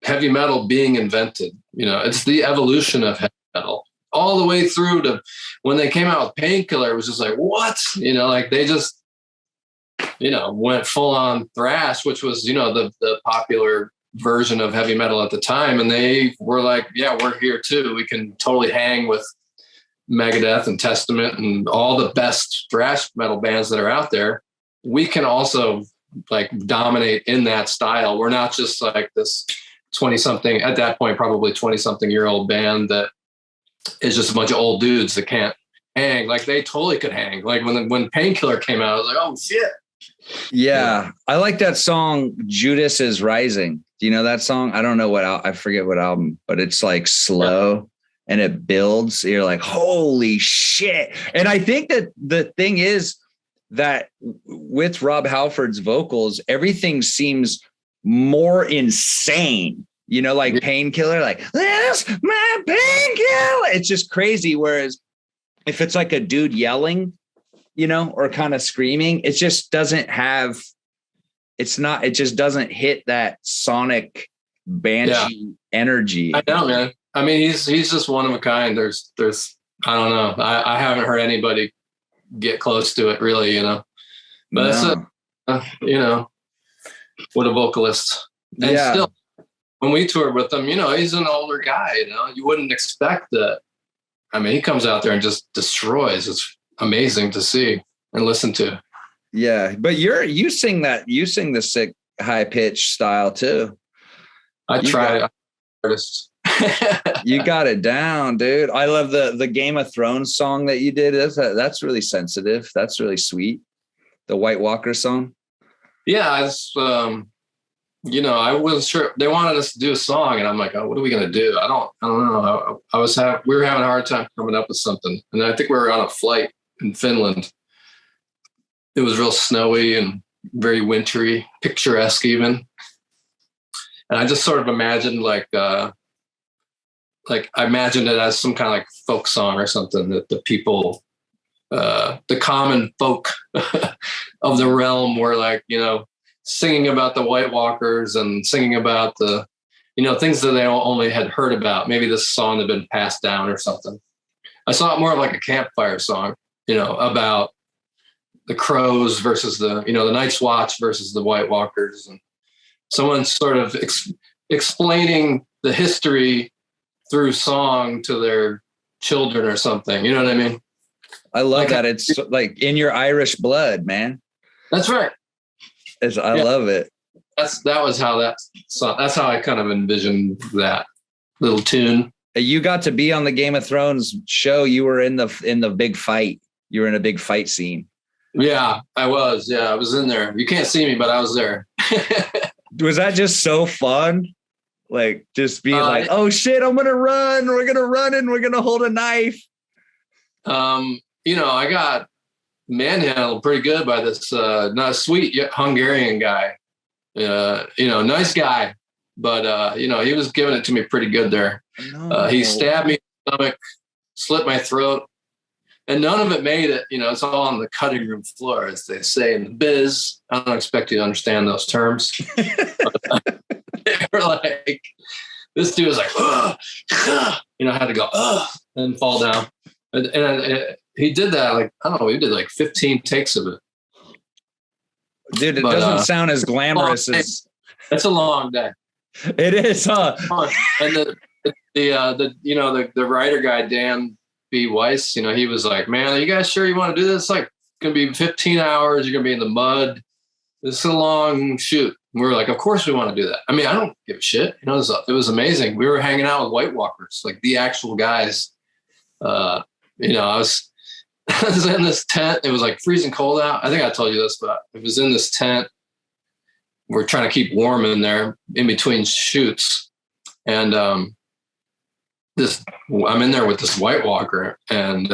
heavy metal being invented. You know, it's the evolution of heavy metal all the way through to when they came out with Painkiller. It was just like, what? You know, like they just, you know, went full on thrash, which was, you know, the popular version of heavy metal at the time. And they were like, yeah, we're here too. We can totally hang with Megadeth and Testament and all the best thrash metal bands that are out there. We can also like dominate in that style. We're not just like this 20-something, at that point, probably 20-something-year-old band that is just a bunch of old dudes that can't hang. Like they totally could hang. Like when Painkiller came out, I was like, oh shit. Yeah. I like that song, Judas is Rising. Do you know that song? I don't know I forget what album, but it's like slow and it builds. You're like, holy shit. And I think that the thing is that with Rob Halford's vocals, everything seems more insane, you know, like Painkiller, like that's my painkiller. It's just crazy. Whereas if it's like a dude yelling, you know, or kind of screaming, it just doesn't have, it just doesn't hit that sonic Banshee energy. I know, man. I mean, he's just one of a kind. There's, I don't know. I haven't heard anybody get close to it, really, But that's what a vocalist. And still, when we toured with him, he's an older guy. You wouldn't expect that. I mean, he comes out there and just destroys. It's amazing to see and listen to. Yeah, but you sing the sick high pitch style too. I try. Artists. You got it down, dude. I love the Game of Thrones song that you did. That's really sensitive. That's really sweet. The White Walker song. Yeah, it's I wasn't sure. They wanted us to do a song, and I'm like, oh, what are we gonna do? I don't know. We were having a hard time coming up with something, and I think we were on a flight in Finland. It was real snowy and very wintry, picturesque even. And I just sort of imagined I imagined it as some kind of like folk song or something that the people, the common folk of the realm were like, singing about the White Walkers and singing about the, things that they only had heard about. Maybe this song had been passed down or something. I saw it more of like a campfire song, about the Crows versus the Night's Watch versus the White Walkers, and someone sort of explaining the history through song to their children or something. You know what I mean? I love that. It's like in your Irish blood, man. That's right. I love it. That was how that's how I kind of envisioned that little tune. You got to be on the Game of Thrones show. You were in the big fight. You were in a big fight scene. Yeah, I was. Yeah, I was in there. You can't see me, but I was there. Was that just so fun? Like just being like, oh shit, I'm gonna run. We're gonna run and we're gonna hold a knife. I got manhandled pretty good by this not sweet yet Hungarian guy. Nice guy, but he was giving it to me pretty good there. No. He stabbed me in the stomach, slit my throat. And none of it made it, it's all on the cutting room floor, as they say in the biz. I don't expect you to understand those terms. They were like, this dude was like, ugh, ugh. I had to go, ugh, and fall down. And he did that, like, I don't know, he did like 15 takes of it. Dude, it doesn't sound as glamorous as. It's a long day. It is, huh? And the writer guy, Dan B. Weiss, he was like, man, are you guys sure you want to do this? Like, it's going to be 15 hours. You're going to be in the mud. This is a long shoot. And we were like, of course we want to do that. I mean, I don't give a shit. It was amazing. We were hanging out with White Walkers, like the actual guys. I was in this tent. It was like freezing cold out. I think I told you this, but it was in this tent. We're trying to keep warm in there in between shoots. And, I'm in there with this White Walker, and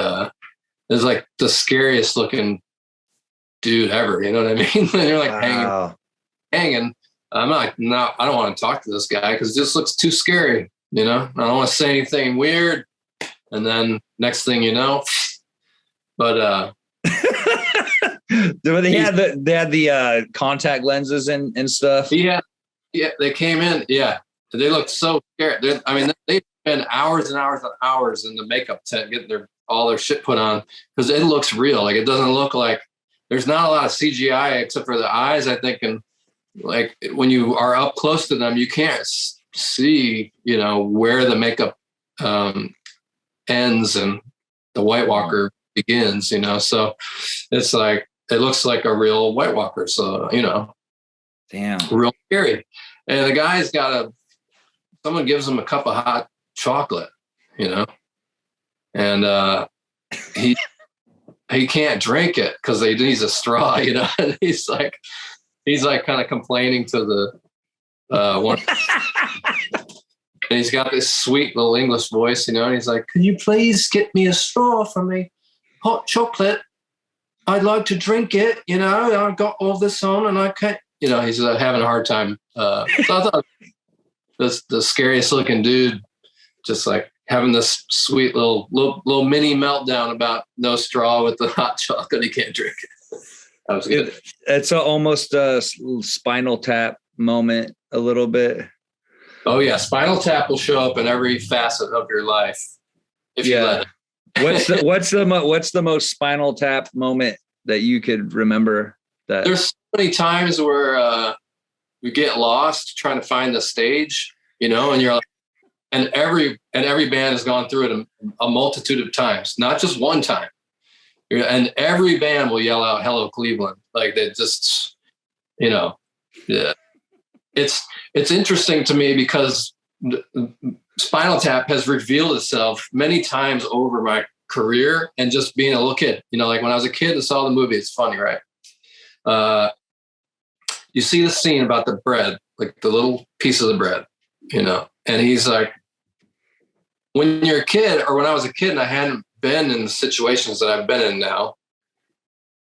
it's like the scariest looking dude ever. You know what I mean? And you're like hanging. I'm like, no, I don't want to talk to this guy because it just looks too scary. I don't want to say anything weird. And then next thing you know, but they had the contact lenses and stuff. Yeah, they came in. Yeah, they looked so scared. They spend hours and hours and hours in the makeup tent getting all their shit put on because it looks real. Like, it doesn't look like there's not a lot of CGI except for the eyes, I think. And like when you are up close to them, you can't see, where the makeup ends and the White Walker begins, so it's like, it looks like a real White Walker. So, damn, real scary. And the guy's someone gives him a cup of hot chocolate, and he can't drink it because he needs a straw, and he's like kind of complaining to the one. And he's got this sweet little English voice, and he's like, can you please get me a straw for me? Hot chocolate. I'd like to drink it, I've got all this on and I can't, he's having a hard time. So I thought the scariest looking dude, just like having this sweet little mini meltdown about no straw with the hot chocolate. He can't drink it. That was good. It's almost a Spinal Tap moment a little bit. Oh yeah. Spinal Tap will show up in every facet of your life if you let it. What's the most Spinal Tap moment that you could remember? That there's so many times where we get lost trying to find the stage, and you're like, and every band has gone through it a multitude of times, not just one time. And every band will yell out "Hello, Cleveland!" Like they just, yeah. It's interesting to me because Spinal Tap has revealed itself many times over my career, and just being a little kid, like when I was a kid and saw the movie, it's funny, right? You see the scene about the bread, like the little piece of the bread, and he's like, when you're a kid, or when I was a kid and I hadn't been in the situations that I've been in now,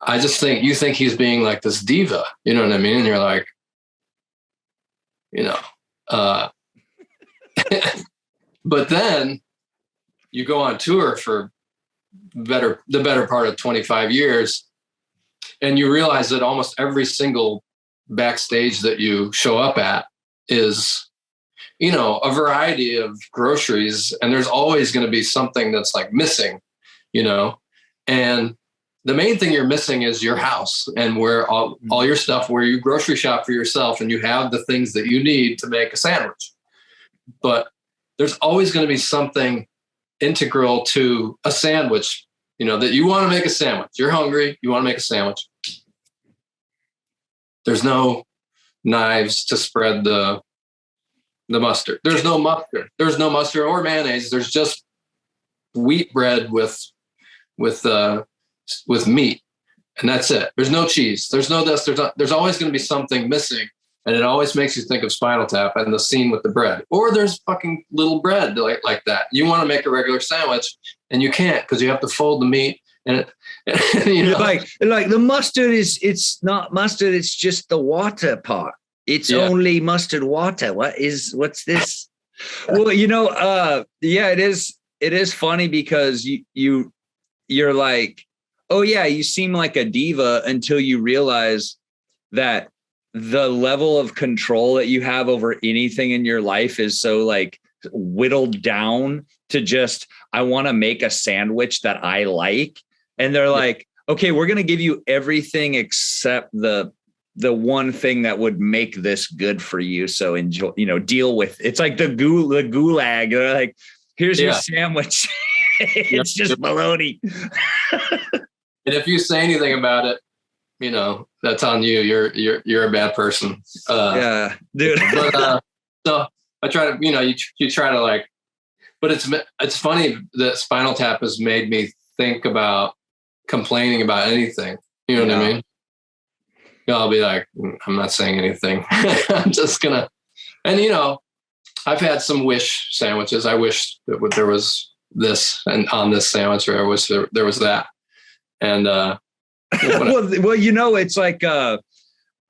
I just think you think he's being like this diva, you know what I mean? And you're like, but then you go on tour for the better part of 25 years, and you realize that almost every single backstage that you show up at is, a variety of groceries, and there's always going to be something that's like missing, and the main thing you're missing is your house and where all your stuff, where you grocery shop for yourself and you have the things that you need to make a sandwich. But there's always going to be something integral to a sandwich, that you want to make a sandwich. You're hungry. You want to make a sandwich. There's no knives to spread the mustard. There's no mustard. There's no mustard or mayonnaise. There's just wheat bread with meat, and that's it. There's no cheese. There's no this. There's always going to be something missing, and it always makes you think of Spinal Tap and the scene with the bread. Or there's fucking little bread like that. You want to make a regular sandwich, and you can't because you have to fold the meat. And like the mustard it's not mustard. It's just the water part. It's only mustard water. What's this? Well, it is funny because you're like, oh yeah, you seem like a diva until you realize that the level of control that you have over anything in your life is so like whittled down to just, I want to make a sandwich that I like. And they're like, okay, we're going to give you everything except the one thing that would make this good for you. So enjoy, deal with, it's like the gulag. They're like, here's your sandwich. It's just bologna. And if you say anything about it, that's on you. You're a bad person. Yeah, dude. But so I try to, you try to like, but it's funny that Spinal Tap has made me think about complaining about anything. You know what I mean? I'll be like, I'm not saying anything. I'm just gonna, and I've had some wish sandwiches. I wish that there was this and on this sandwich, or I wish there was that. And well, it's like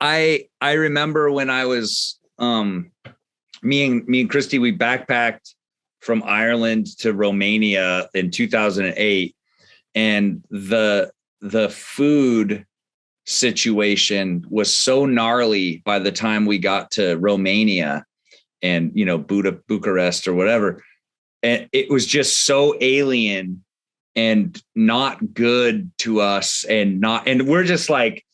I remember when I was me and Christy, we backpacked from Ireland to Romania in 2008, and the food situation was so gnarly by the time we got to Romania and Bucharest or whatever, and it was just so alien and not good to us, and we're just like,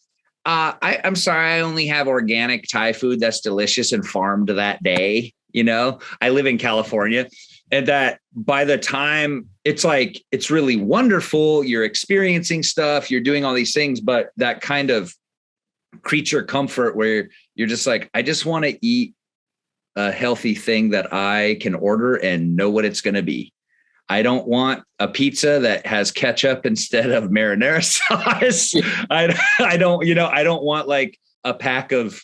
I'm sorry, I only have organic Thai food that's delicious and farmed that day. I live in California, and that by the time it's like, it's really wonderful. You're experiencing stuff, you're doing all these things, but that kind of creature comfort where you're just like, I just want to eat a healthy thing that I can order and know what it's going to be. I don't want a pizza that has ketchup instead of marinara sauce. I don't want like a pack of,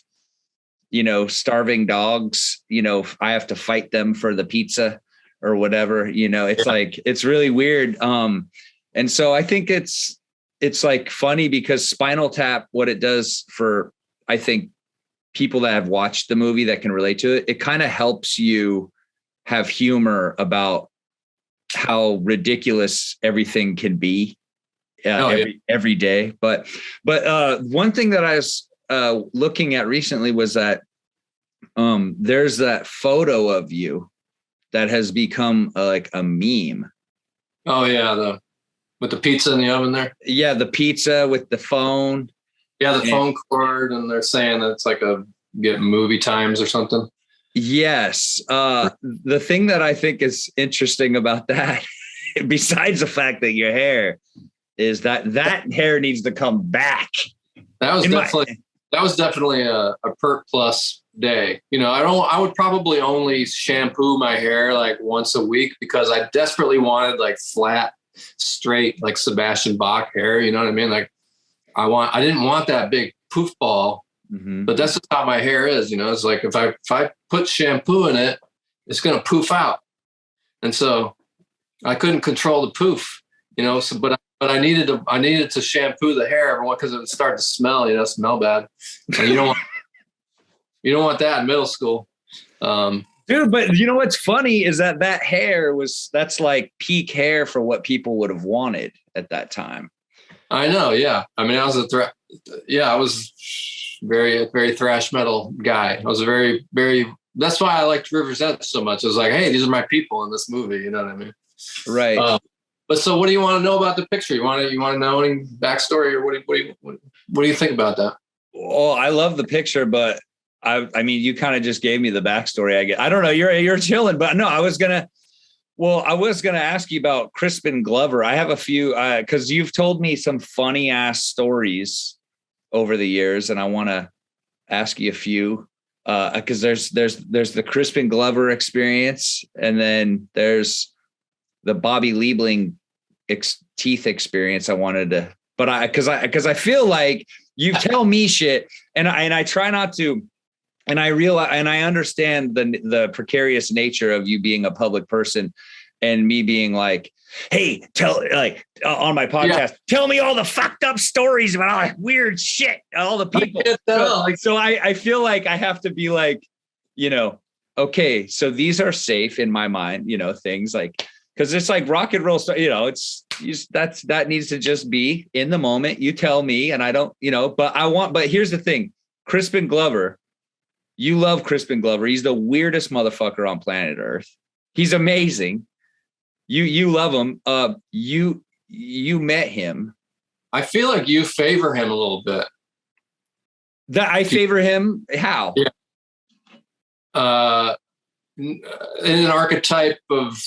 starving dogs. I have to fight them for the pizza or whatever, it's like, it's really weird. And so I think it's like funny because Spinal Tap, what it does for, I think, people that have watched the movie that can relate to it, it kind of helps you have humor about how ridiculous everything can be every day. But one thing that I was looking at recently was that there's that photo of you that has become like a meme. Oh yeah, with the pizza in the oven there. Yeah, the pizza with the phone. Yeah, the phone cord, and they're saying that it's like get movie times or something. Yes. The thing that I think is interesting about that, besides the fact that your hair, is that hair needs to come back. That was definitely a Perk Plus day. I would probably only shampoo my hair like once a week because I desperately wanted like flat, straight, like Sebastian Bach hair. You know what I mean? Like I didn't want that big poof ball, but that's just how my hair is. It's like if I put shampoo in it, it's going to poof out. And so I couldn't control the poof, so, but I needed to shampoo the hair because it would start to smell, smell bad. And you don't want that in middle school. Dude, but you know what's funny is that hair that's like peak hair for what people would have wanted at that time. I know. Yeah. I mean, I was I was very, very thrash metal guy. I was a very, very, that's why I liked River's Edge so much. It was like, hey, these are my people in this movie. You know what I mean? Right. But so what do you want to know about the picture? You want to know any backstory, or what do you think about that? Oh, I love the picture, but I mean, you kind of just gave me the backstory. I don't know. You're chilling, but no, I was going to ask you about Crispin Glover. I have a few, cause you've told me some funny ass stories over the years, and I want to ask you a few, cause there's the Crispin Glover experience, and then there's the Bobby Liebling teeth experience. I wanted to, but cause I feel like you tell me shit, and I try not to, and I realize, and I understand the precarious nature of you being a public person and me being like, hey, on my podcast, tell me all the fucked up stories about all that weird shit, all the people. So I feel like I have to be like, okay, so these are safe in my mind, things like, because it's like rock and roll stuff, that needs to just be in the moment. You tell me, and I don't, but here's the thing, Crispin Glover, you love Crispin Glover. He's the weirdest motherfucker on planet Earth. He's amazing. You love him. You met him. I feel like you favor him a little bit. That I favor him. How? Yeah. In an archetype of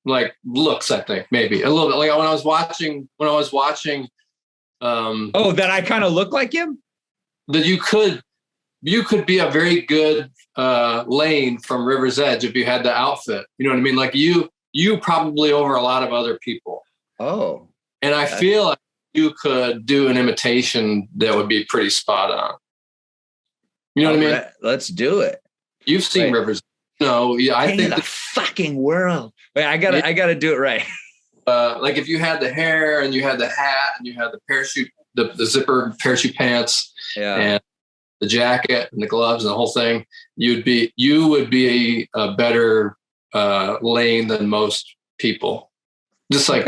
like looks, I think maybe a little bit. Like when I was watching. That I kind of look like him. That you could be a very good Lane from River's Edge if you had the outfit. You know what I mean? Like you probably over a lot of other people. Oh. And I feel like you could do an imitation that would be pretty spot on. You know what I mean? Let's do it. You've seen River's Edge. No, yeah, I think the fucking world. Wait, I gotta do it right. Like if you had the hair and you had the hat and you had the parachute, the zipper parachute pants, and the jacket and the gloves and the whole thing, you would be a better Lane than most people. Just like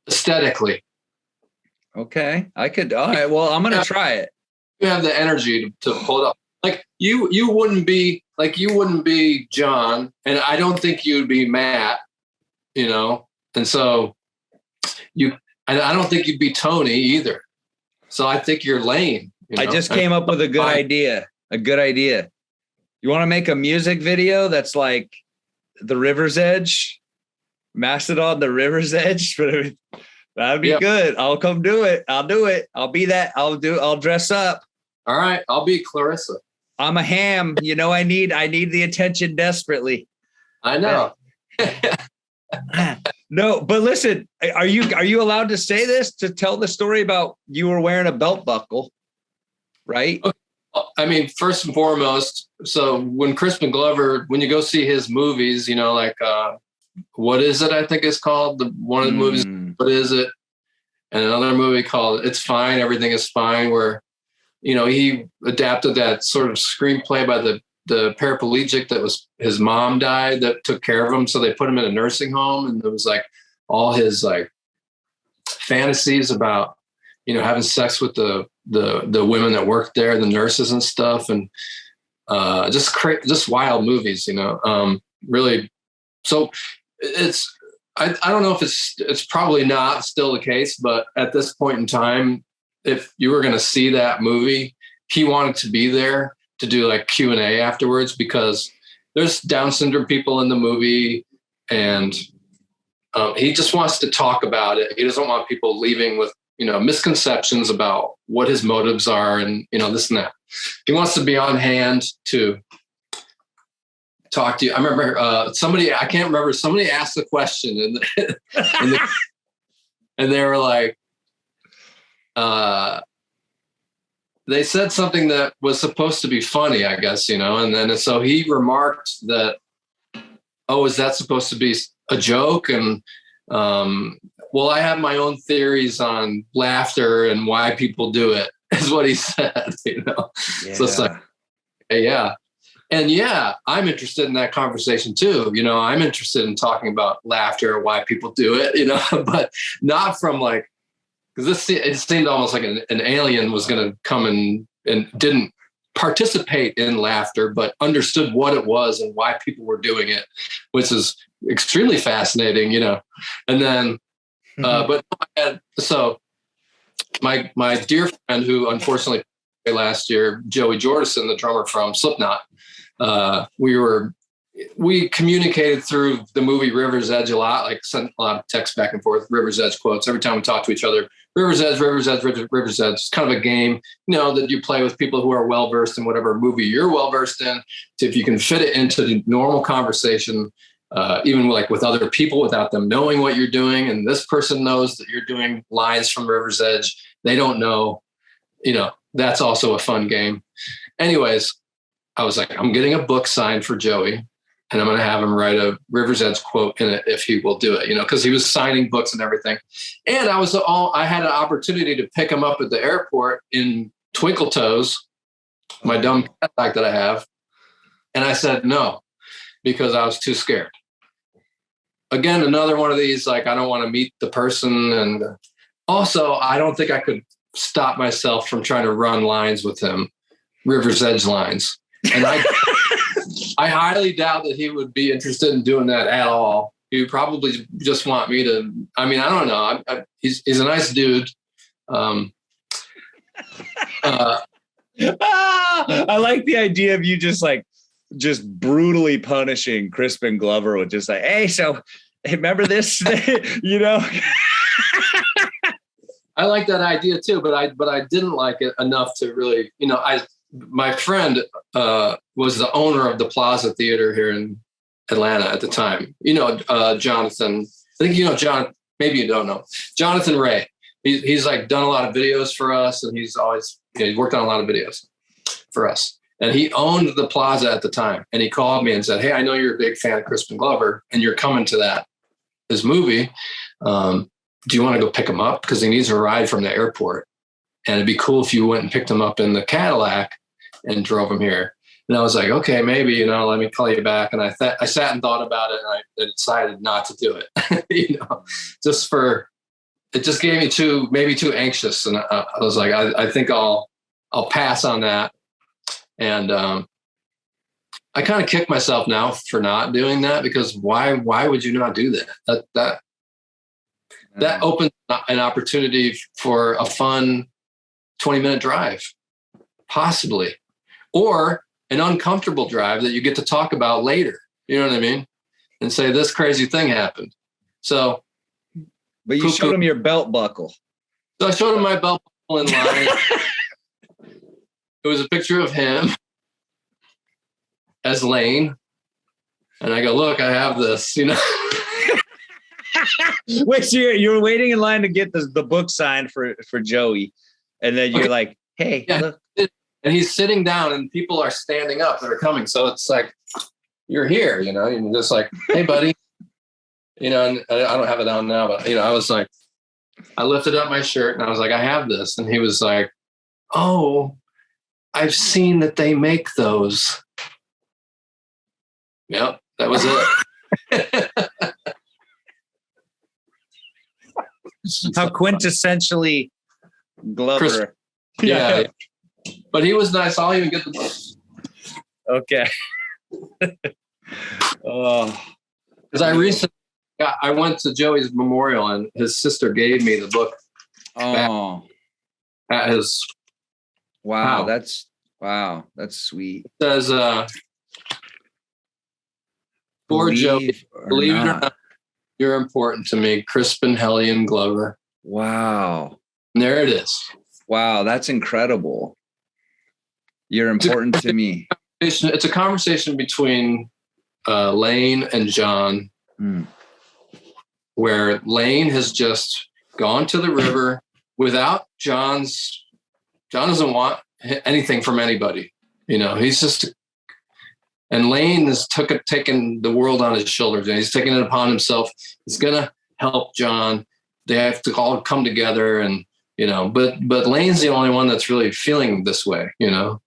aesthetically. Okay. I could. All right. Well, I'm going to try it. You have the energy to pull it up. Like you wouldn't be John, and I don't think you'd be Matt, and so I don't think you'd be Tony either. So I think you're Lane. I just came up with a good idea. You want to make a music video that's like the River's Edge, Mastodon, the River's Edge? That'd be good. I'll come do it. I'll do it. I'll be that. I'll dress up. All right. I'll be Clarissa. I'm a ham. I need the attention desperately. I know. No, but listen, are you allowed to say this, to tell the story about you were wearing a belt buckle, right? Okay. I mean, first and foremost, so when Crispin Glover, when you go see his movies, like What Is It? I think it's called one of the movies. What Is It? And another movie called It's Fine, Everything Is Fine, where he adapted that sort of screenplay by the paraplegic that was his mom died that took care of him, so they put him in a nursing home, and there was like all his like fantasies about having sex with the women that worked there, the nurses and stuff, and just wild movies, really. So it's I don't know if it's probably not still the case, but at this point in time, if you were going to see that movie, he wanted to be there to do like Q&A afterwards, because there's Down syndrome people in the movie, and he just wants to talk about it. He doesn't want people leaving with, misconceptions about what his motives are and, this and that. He wants to be on hand to talk to you. I remember somebody asked a question and they were like, they said something that was supposed to be funny, I guess, and then so he remarked that, oh, is that supposed to be a joke? And well, I have my own theories on laughter and why people do it, is what he said, Yeah. So it's like, hey, yeah. And yeah, I'm interested in that conversation too. I'm interested in talking about laughter, why people do it, but not from like, because it seemed almost like an alien was going to come and didn't participate in laughter, but understood what it was and why people were doing it, which is extremely fascinating, And then, so my dear friend who unfortunately last year, Joey Jordison, the drummer from Slipknot, we communicated through the movie River's Edge a lot, like sent a lot of texts back and forth, River's Edge quotes. Every time we talk to each other, River's Edge, River's Edge, River's Edge. It's kind of a game, that you play with people who are well-versed in whatever movie you're well-versed in. So if you can fit it into the normal conversation, even like with other people without them knowing what you're doing. And this person knows that you're doing lines from River's Edge. They don't know, that's also a fun game. Anyways, I was like, I'm getting a book signed for Joey, and I'm going to have him write a River's Edge quote in it if he will do it, because he was signing books and everything. And I had an opportunity to pick him up at the airport in Twinkle Toes, my dumb Cadillac that I have. And I said no, because I was too scared. Again, another one of these, like, I don't want to meet the person. And also, I don't think I could stop myself from trying to run lines with him, River's Edge lines. And I highly doubt that he would be interested in doing that at all. He would probably just want me to, I don't know. He's a nice dude. I like the idea of you just brutally punishing Crispin Glover with just like, hey, remember this, I like that idea too, but I didn't like it enough to really, my friend was the owner of the Plaza Theater here in Atlanta at the time. Jonathan, I think John, maybe you don't know. Jonathan Ray. He's like done a lot of videos for us, and he's always, he worked on a lot of videos for us. And he owned the Plaza at the time. And he called me and said, hey, I know you're a big fan of Crispin Glover and you're coming to his movie. Do you want to go pick him up? Because he needs a ride from the airport. And it'd be cool if you went and picked him up in the Cadillac and drove him here. And I was like, okay, maybe, let me call you back. And I sat and thought about it, and I decided not to do it, it just gave me maybe too anxious. And I was like, I think I'll pass on that. And I kind of kick myself now for not doing that, because why would you not do that? That opens an opportunity for a fun 20-minute drive, possibly, or an uncomfortable drive that you get to talk about later. You know what I mean? And say, this crazy thing happened. So, but you showed him your belt buckle. So I showed him my belt buckle in line. It was a picture of him as Lane. And I go, look, I have this, Wait, so you're waiting in line to get the book signed for Joey. And then you're like, hey, yeah, look. And he's sitting down and people are standing up that are coming. So it's like, you're here, you're just like, hey, buddy, and I don't have it on now, but, I was like, I lifted up my shirt and I was like, I have this. And he was like, oh, I've seen that they make those. Yep, that was it. How quintessentially Glover. Yeah. But he was nice. I'll even get the book. Okay. Oh, because I recently Yeah, I went to Joey's memorial, and his sister gave me the book. Oh, At his wow, house. that's sweet. It says, "For Joey, believe it or not, you're important to me, Crispin Glover." Wow. And there it is. Wow, that's incredible. You're important to me. It's a conversation between Lane and John, where Lane has just gone to the river without John doesn't want anything from anybody. He's just, and Lane has taken the world on his shoulders, and he's taking it upon himself. He's going to help John. They have to all come together, and, but Lane's the only one that's really feeling this way,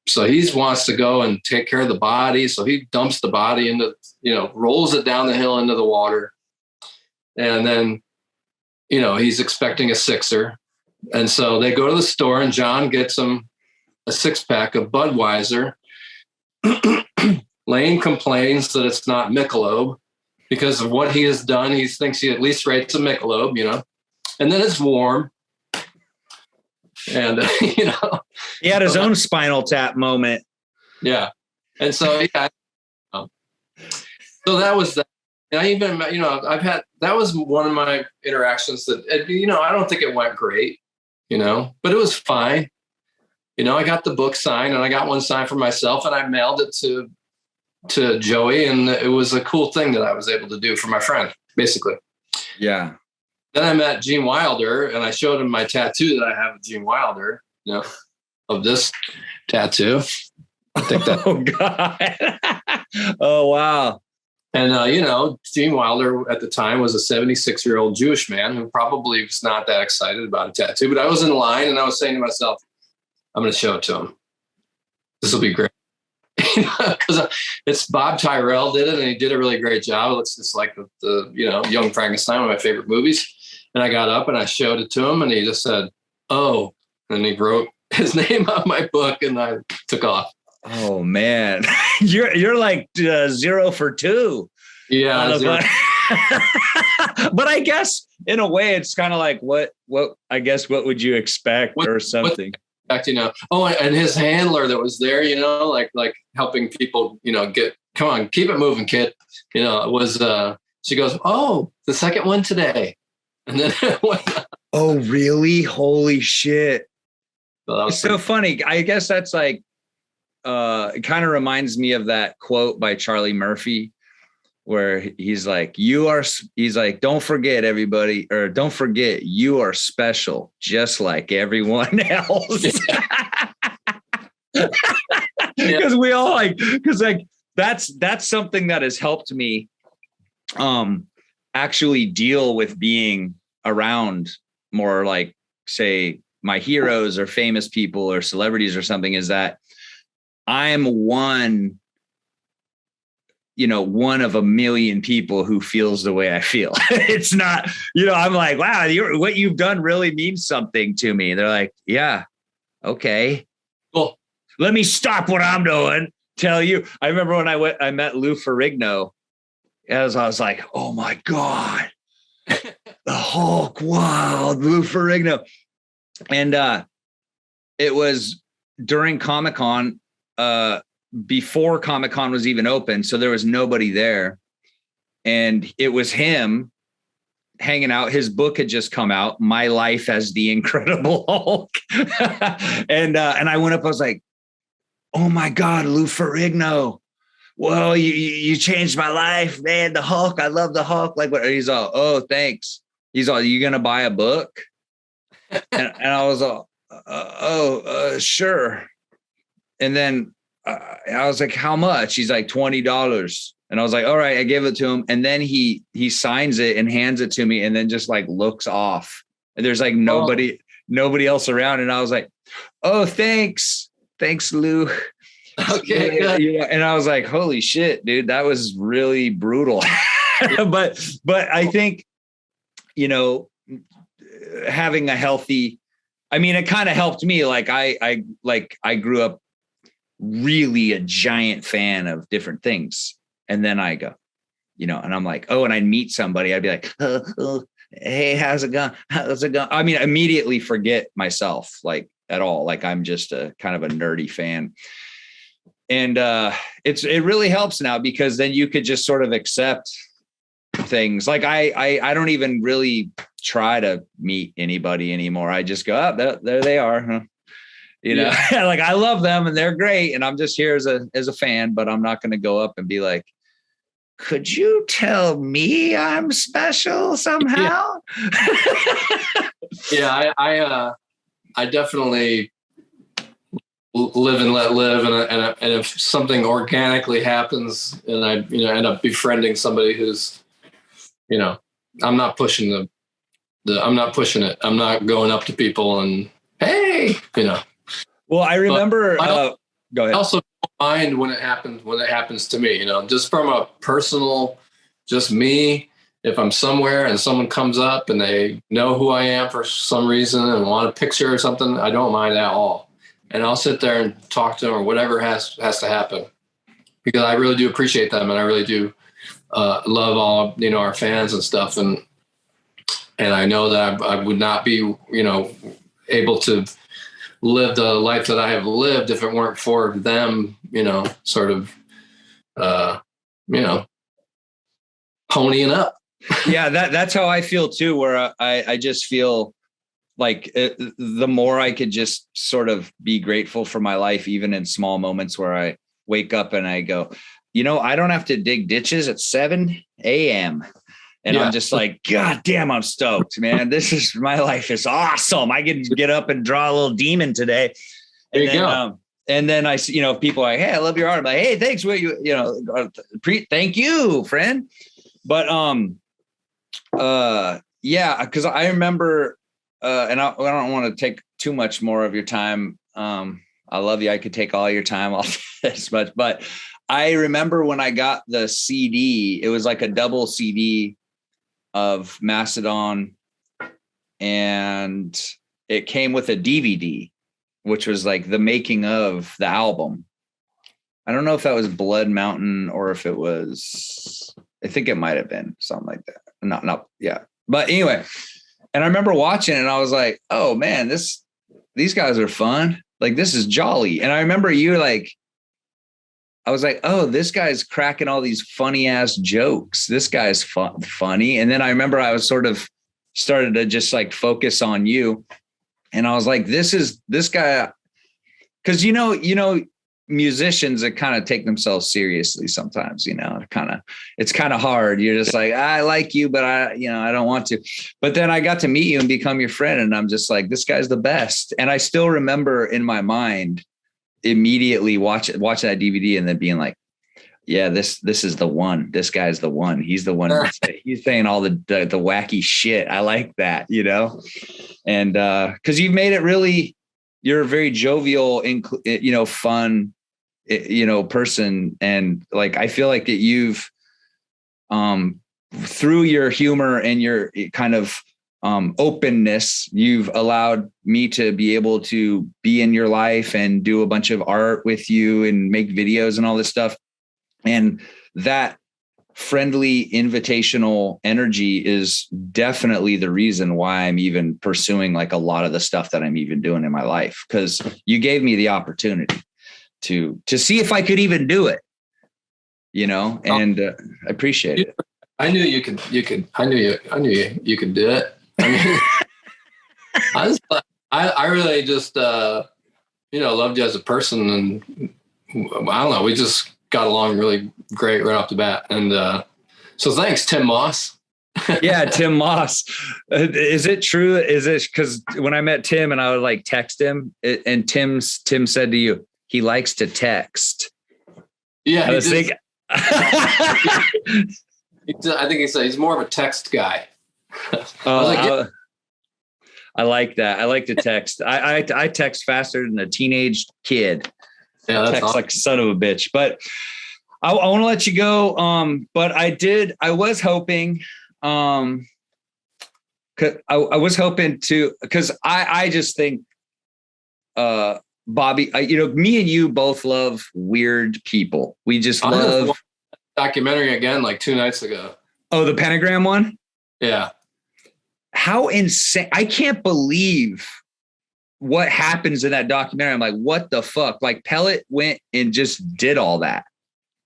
so he wants to go and take care of the body. So he dumps the body into, rolls it down the hill into the water. And then, he's expecting a sixer. And so they go to the store, and John gets him a 6-pack of Budweiser. Lane complains that it's not Michelob because of what he has done. He thinks he at least rates a Michelob, and then it's warm. And, he had his own Spinal Tap moment. Yeah. And so, yeah. So that was that. And I even, that was one of my interactions that, I don't think it went great, but it was fine. I got the book signed, and I got one signed for myself, and I mailed it to Joey. And it was a cool thing that I was able to do for my friend, basically. Yeah. Then I met Gene Wilder, and I showed him my tattoo that I have of Gene Wilder, of this tattoo. I think that. Oh, God. Oh, wow. And, Gene Wilder at the time was a 76-year-old Jewish man who probably was not that excited about a tattoo. But I was in line, and I was saying to myself, I'm going to show it to him. This will be great. Because it's Bob Tyrell did it, and he did a really great job. It looks just like the Young Frankenstein, one of my favorite movies. And I got up and I showed it to him, and he just said, "Oh," and he wrote his name on my book, and I took off. Oh man, you're like 0 for 2. Yeah. But I guess in a way it's kind of like what would you expect or something? Oh, and his handler that was there, like helping people, come on, keep it moving, kid. It was, she goes, "Oh, the second one today." And then it went, oh, really? Holy shit. So it's so funny. I guess that's like, it kind of reminds me of that quote by Charlie Murphy, where he's like, don't forget everybody, or don't forget you are special, just like everyone else. Because we all that's something that has helped me actually deal with being around more, like, say, my heroes or famous people or celebrities or something, is that I'm one of a million people who feels the way I feel. It's not, I'm like, wow, what you've done really means something to me. They're like, yeah, okay, cool. Let me stop what I'm doing. Tell you, I remember when I met Lou Ferrigno, I was like, oh my God, the Hulk, wow, Lou Ferrigno. And it was during Comic-Con, before Comic-Con was even open. So there was nobody there. And it was him hanging out. His book had just come out, My Life as the Incredible Hulk. And I went up, I was like, oh my God, Lou Ferrigno. Well, you changed my life, man. The Hulk. I love the Hulk. Like, what? He's all, oh, thanks. He's all, you going to buy a book? And I was all, sure. And then I was like, how much? He's like, $20. And I was like, all right, I gave it to him. And then he signs it and hands it to me, and then just like looks off. And there's like nobody else around. And I was like, oh, thanks, Lou. Okay. Yeah. And I was like, holy shit, dude, that was really brutal. but I think, having a healthy, it kind of helped me. Like I grew up really a giant fan of different things. And then I go, and I'm like, oh, and I'd meet somebody, I'd be like, hey, how's it going? How's it going? I mean, immediately forget myself, like at all. Like I'm just a kind of a nerdy fan. And it really helps now, because then you could just sort of accept things. Like I don't even really try to meet anybody anymore. I just go, oh, there they are. Huh? Like I love them and they're great. And I'm just here as a fan, but I'm not going to go up and be like, could you tell me I'm special somehow? Yeah, I definitely live and let live, and if something organically happens, and I end up befriending somebody who's, I'm not pushing I'm not pushing it. I'm not going up to people and hey, Well, I remember. Go ahead. I also don't mind when it happens to me, just from a personal, just me. If I'm somewhere and someone comes up and they know who I am for some reason and want a picture or something, I don't mind at all. And I'll sit there and talk to them or whatever has to happen, because I really do appreciate them. And I really do love all, our fans and stuff. And I know that I would not be, able to live the life that I have lived if it weren't for them, sort of, ponying up. Yeah, that's how I feel too, where I just feel like the more I could just sort of be grateful for my life, even in small moments where I wake up and I go, I don't have to dig ditches at 7 a.m. And I'm just like, God damn, I'm stoked, man. My life is awesome. I can get up and draw a little demon today. There you go. And then I see, people are like, hey, I love your art. I'm like, hey, thanks. Thank you, friend. But, because I remember, and I don't want to take too much more of your time. I love you. I could take all your time off this much, but I remember when I got the CD, it was like a double CD of Mastodon, and it came with a DVD, which was like the making of the album. I don't know if that was Blood Mountain or if it was, I think it might've been something like that. Not. Yeah. But anyway, and I remember watching it and I was like, oh man, these guys are fun. Like, this is jolly. And I remember I was like, oh, this guy's cracking all these funny ass jokes. This guy's funny. And then I remember I was sort of started to just like focus on you. And I was like, this guy. Cause musicians that kind of take themselves seriously sometimes, it's kind of hard. You're just like, I like you, but I don't want to. But then I got to meet you and become your friend. And I'm just like, this guy's the best. And I still remember in my mind immediately watching that DVD and then being like, yeah, this is the one. This guy's the one. He's the one. He's saying all the wacky shit. I like that, and because you've made it really, you're a very jovial, fun, person. And like, I feel like that you've, through your humor and your kind of, openness, you've allowed me to be able to be in your life and do a bunch of art with you and make videos and all this stuff. And that friendly, invitational energy is definitely the reason why I'm even pursuing like a lot of the stuff that I'm even doing in my life. Cause you gave me the opportunity to see if I could even do it, and I appreciate it. I knew you could, I knew you could do it. I mean, I really just, loved you as a person, and I don't know, we just got along really great right off the bat. And so thanks, Tim Moss. Yeah, Tim Moss. Is it true? Is it because when I met Tim and I would like text him, and Tim said to you, he likes to text. Yeah, I think he said he's more of a text guy. I like that. I like to text. I text faster than a teenage kid. Yeah, that's text awesome. like a son of a bitch. But I want to let you go. But I was hoping, I was hoping to, because I just think, Bobby, me and you both love weird people. We just love documentary again like 2 nights ago. Oh, the pentagram one? Yeah. How insane. I can't believe what happens in that documentary. I'm like, what the fuck? Like Pellet went and just did all that.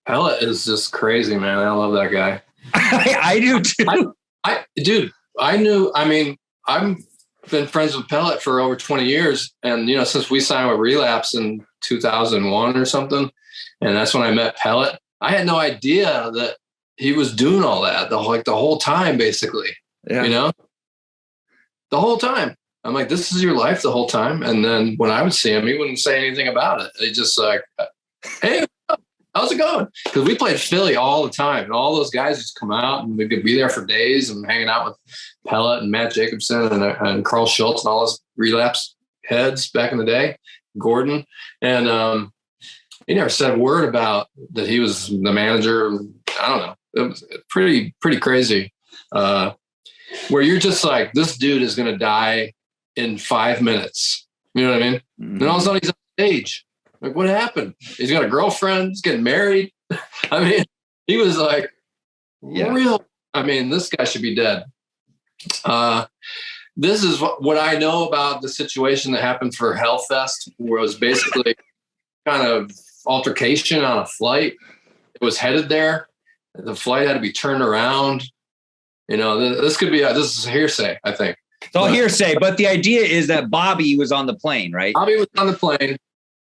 Pellet is just crazy, man. I love that guy. I do too. I've been friends with Pellet for over 20 years. And, since we signed with Relapse in 2001 or something, and that's when I met Pellet, I had no idea that he was doing all that the whole time, basically, the whole time. I'm like, this is your life the whole time. And then when I would see him, he wouldn't say anything about it. He just like, hey, how's it going? Because we played Philly all the time, and all those guys just come out, and we could be there for days and hanging out with Pellet and Matt Jacobson and Carl Schultz and all those Relapse heads back in the day, Gordon. And he never said a word about that he was the manager. I don't know. It was pretty crazy. Where you're just like, this dude is going to die in 5 minutes. You know what I mean? Mm-hmm. And all of a sudden he's on stage. Like, what happened? He's got a girlfriend. He's getting married. I mean, he was like, real. I mean, this guy should be dead. This is what I know about the situation that happened for Hellfest, where it was basically kind of altercation on a flight. It was headed there. The flight had to be turned around. This could be this is hearsay, I think. It's all hearsay, but the idea is that Bobby was on the plane, right? Bobby was on the plane.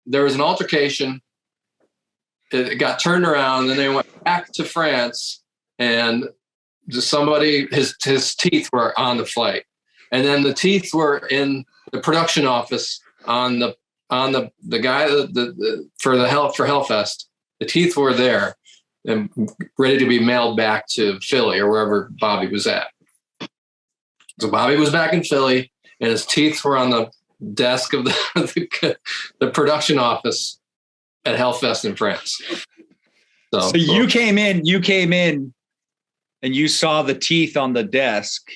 There was an altercation. It got turned around. Then they went back to France, and just somebody, his teeth were on the flight, and then the teeth were in the production office on the guy for Hellfest. The teeth were there and ready to be mailed back to Philly or wherever Bobby was at. So Bobby was back in Philly, and his teeth were on the desk of the production office at Hellfest in France. So you came in and you saw the teeth on the desk,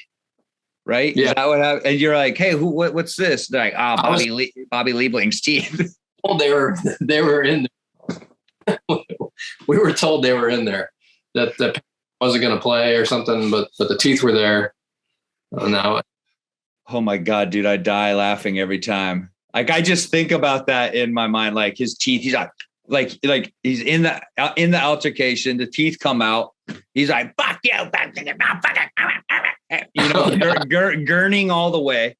right? Yeah. Is that what happened? And you're like, hey, what's this? They're like, Bobby Liebling's teeth. Well, they were in there. We were told they were in there, that wasn't going to play or something, but the teeth were there. Now, oh my God, dude, I die laughing every time. Like, I just think about that in my mind, like his teeth, he's like he's in the altercation, the teeth come out. He's like, fuck you, gurning all the way.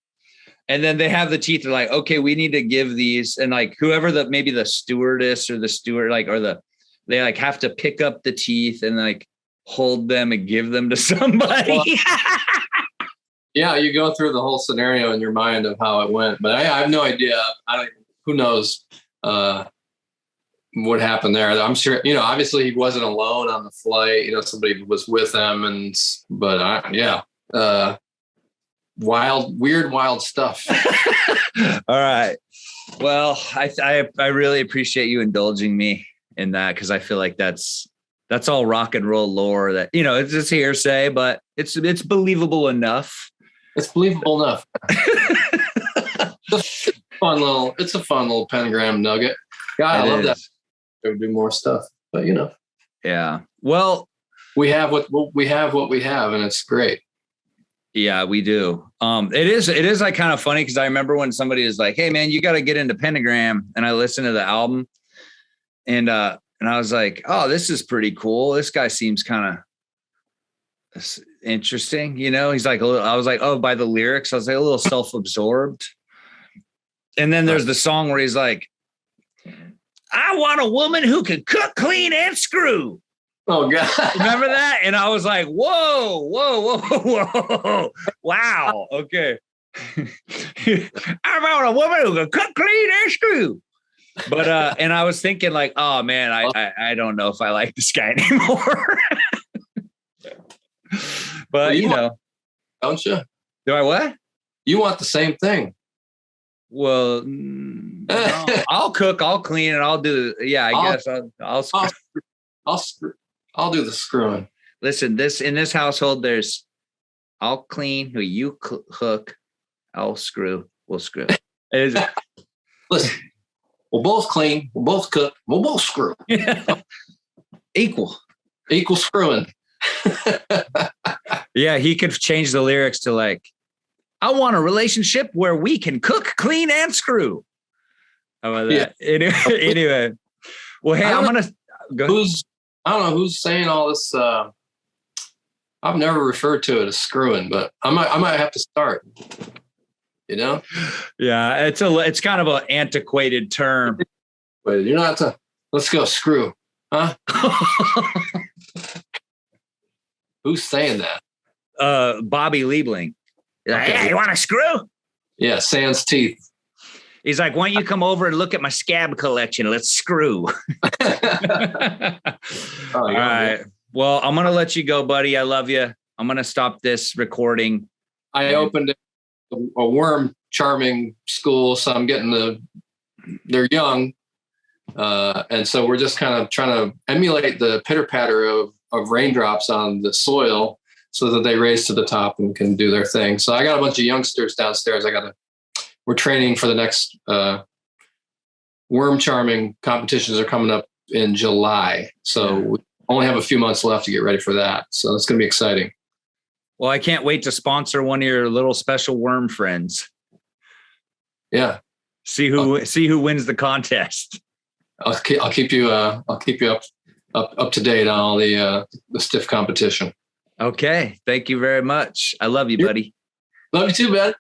And then they have the teeth. They're like, okay, we need to give these. And like whoever maybe the stewardess or the steward, they like have to pick up the teeth and like hold them and give them to somebody. Well, yeah, you go through the whole scenario in your mind of how it went, but I have no idea. Who knows what happened there? I'm sure, obviously he wasn't alone on the flight. Somebody was with him, wild stuff. All right. Well, I really appreciate you indulging me in that, because I feel like that's all rock and roll lore that, it's just hearsay, but it's believable enough. It's believable enough. It's a fun little pentagram nugget. God, I love that. There would be more stuff, but yeah. Well, we have what we have, and it's great. Yeah, we do. It is like kind of funny, because I remember when somebody was like, "Hey, man, you got to get into Pentagram," and I listened to the album, and I was like, "Oh, this is pretty cool. This guy seems kind of interesting." He's like I was like, "Oh, by the lyrics," I was like a little self-absorbed. And then there's the song where he's like, "I want a woman who can cook, clean, and screw." Oh God. Remember that? And I was like, whoa. Wow. Okay. I want a woman who can cook, clean, and screw. But and I was thinking like, oh man, I don't know if I like this guy anymore. But don't you? Do I what? You want the same thing. Well, I'll cook, I'll clean, and I'll do. Yeah, I guess I'll do the screwing. Listen, in this household, there's I'll clean, you cook, I'll screw, we'll screw. Listen, we'll both clean, we'll both cook, we'll both screw. Equal. equal screwing. Yeah, he could change the lyrics to like, I want a relationship where we can cook, clean, and screw. How about that? Yeah. Anyway. Well, hey, I'm gonna go. I don't know who's saying all this. I've never referred to it as screwing, but I might have to start. You know? Yeah, it's kind of an antiquated term. Wait, you're not to. Let's go screw, huh? Who's saying that? Bobby Liebling. Like, Okay. hey, you want to screw? Yeah, sans teeth. He's like, why don't you come over and look at my scab collection? Let's screw. All right. Well, I'm going to let you go, buddy. I love you. I'm going to stop this recording. I opened a worm charming school, so I'm getting they're young. And so we're just kind of trying to emulate the pitter patter of raindrops on the soil so that they raise to the top and can do their thing. So I got a bunch of youngsters downstairs. We're training for the next worm charming competitions are coming up in July. So we only have a few months left to get ready for that. So it's going to be exciting. Well, I can't wait to sponsor one of your little special worm friends. Yeah. See who wins the contest. I'll keep you up to date on all the stiff competition. Okay. Thank you very much. I love you, buddy. Love you too, man.